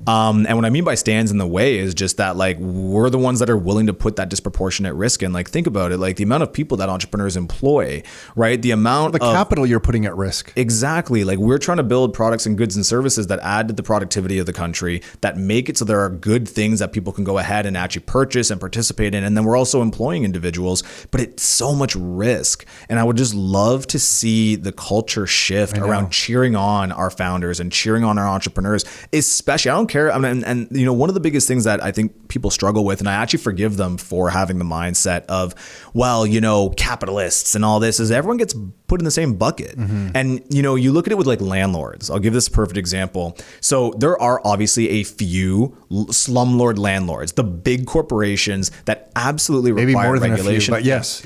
And what I mean by stands in the way is just that, like, we're the ones that are willing to put that disproportionate risk in. Like, think about it, like the amount of people that entrepreneurs employ, right? The amount of capital you're putting at risk. Exactly. Like, we're trying to build products and goods and services that add to the productivity of the country, that make it so there are good things that people can go ahead and actually purchase and participate in. And then we're also employing individuals, but it's so much risk. And I would just love to see the culture shift around cheering on our founders and cheering on our entrepreneurs, especially. I don't care. I mean, and one of the biggest things that I think people struggle with, and I actually forgive them for having the mindset of, well, capitalists and all this, is everyone gets put in the same bucket. And, you look at it with, like, landlords. I'll give this a perfect example. So there are obviously a few slumlord landlords, the big corporations that absolutely require regulation. But yes,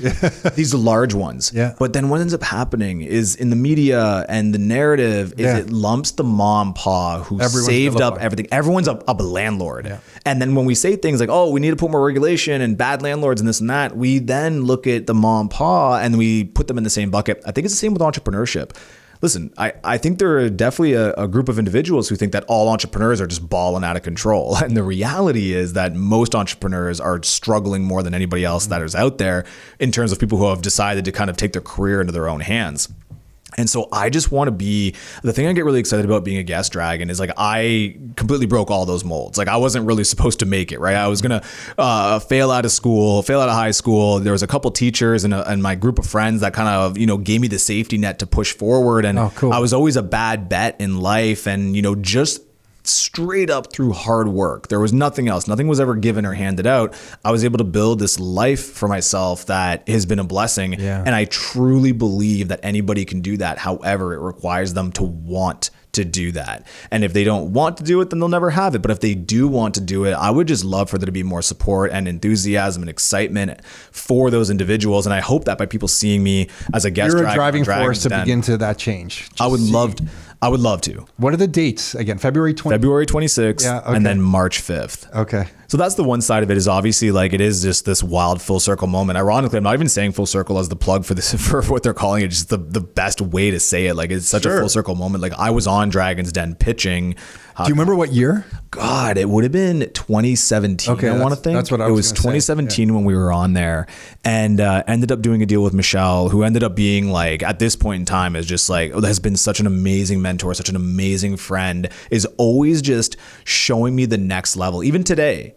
these large ones. Yeah. But then what ends up happening is, in the media and the narrative, is it lumps the mom pa who saved up everything. Everyone's a landlord. Yeah. And then when we say things like, oh, we need to put more regulation and bad landlords and this and that, we then look at the mom pa and we put them in the same bucket. I think it's the same with entrepreneurship. Listen, I think there are definitely a group of individuals who think that all entrepreneurs are just balling out of control. And the reality is that most entrepreneurs are struggling more than anybody else that is out there, in terms of people who have decided to kind of take their career into their own hands. And so I just want to be, the thing I get really excited about being a guest dragon is, like, I completely broke all those molds. Like, I wasn't really supposed to make it, right? I was going to fail out of high school. There was a couple teachers and my group of friends that kind of, gave me the safety net to push forward. And I was always a bad bet in life. And, just straight up through hard work. There was nothing else. Nothing was ever given or handed out. I was able to build this life for myself that has been a blessing. Yeah. And I truly believe that anybody can do that. However, it requires them to want to do that. And if they don't want to do it, then they'll never have it. But if they do want to do it, I would just love for there to be more support and enthusiasm and excitement for those individuals. And I hope that by people seeing me as a guest, you're a driving force to begin to that change. I would love to. What are the dates again? February 26th, and then March 5th. Okay. So that's the one side of it, is obviously, like, it is just this wild full circle moment. Ironically, I'm not even saying full circle as the plug for this, for what they're calling it. Just the best way to say it. Like, it's such a full circle moment. Like, I was on Dragon's Den pitching Do you remember what year? God, it would have been 2017. Okay, I want to think that's what I it was was gonna say. 2017 when we were on there, and ended up doing a deal with Michelle, who ended up being like, at this point in time, is just like, has been such an amazing mentor, such an amazing friend, is always just showing me the next level. Even today,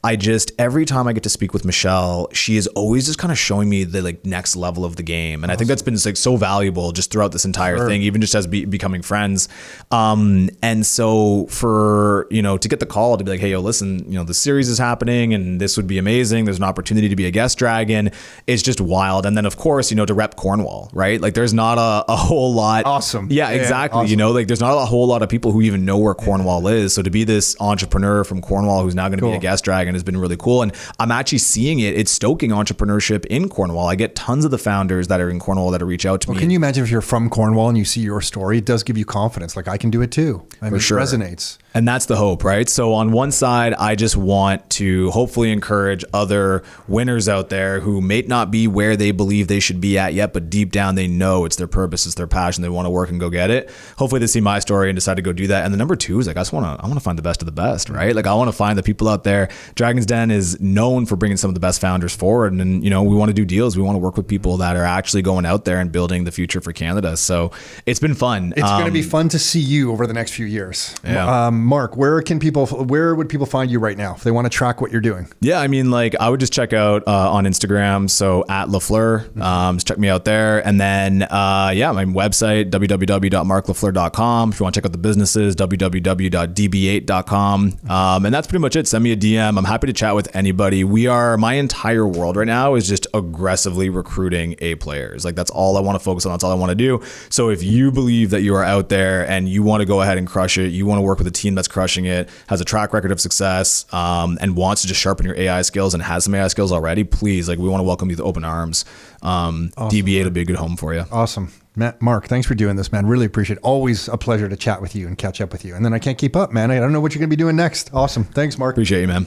I just, every time I get to speak with Michelle, she is always just kind of showing me the like next level of the game, and I think that's been like so valuable just throughout this entire thing, even just as becoming friends. And so for, to get the call to be like, hey, yo, listen, the series is happening and this would be amazing. There's an opportunity to be a guest dragon. It's just wild. And then of course, to rep Cornwall, right? Like there's not a whole lot. Awesome. Yeah, exactly. Awesome. Like there's not a whole lot of people who even know where Cornwall is. So to be this entrepreneur from Cornwall who's now going to be a guest dragon has been really cool. And I'm actually seeing it. It's stoking entrepreneurship in Cornwall. I get tons of the founders that are in Cornwall that reach out to me. Can you imagine if you're from Cornwall and you see your story? It does give you confidence. Like, I can do it too. I mean, sure. It resonates. And that's the hope, right? So on one side, I just want to hopefully encourage other winners out there who may not be where they believe they should be at yet, but deep down they know it's their purpose, it's their passion, they want to work and go get it. Hopefully they see my story and decide to go do that. And the number two is like, I want to find the best of the best, right? Like I want to find the people out there. Dragon's Den is known for bringing some of the best founders forward. And, we want to do deals. We want to work with people that are actually going out there and building the future for Canada. So it's been fun. It's going to be fun to see you over the next few years. Yeah. Mark, where would people find you right now if they want to track what you're doing? Yeah, I mean, like I would just check out on Instagram. So at Lafleur, just check me out there. And then, my website, www.marclafleur.com. If you want to check out the businesses, www.db8.com. And that's pretty much it. Send me a DM. I'm happy to chat with anybody. My entire world right now is just aggressively recruiting A players. Like that's all I want to focus on. That's all I want to do. So if you believe that you are out there and you want to go ahead and crush it, you want to work with a team that's crushing it, has a track record of success, and wants to just sharpen your AI skills and has some AI skills already, please, we want to welcome you with open arms. Awesome. DB8 will be a good home for you. Awesome. Mark, thanks for doing this, man. Really appreciate it. Always a pleasure to chat with you and catch up with you. And then I can't keep up, man. I don't know what you're going to be doing next. Awesome. Thanks, Mark. Appreciate you, man.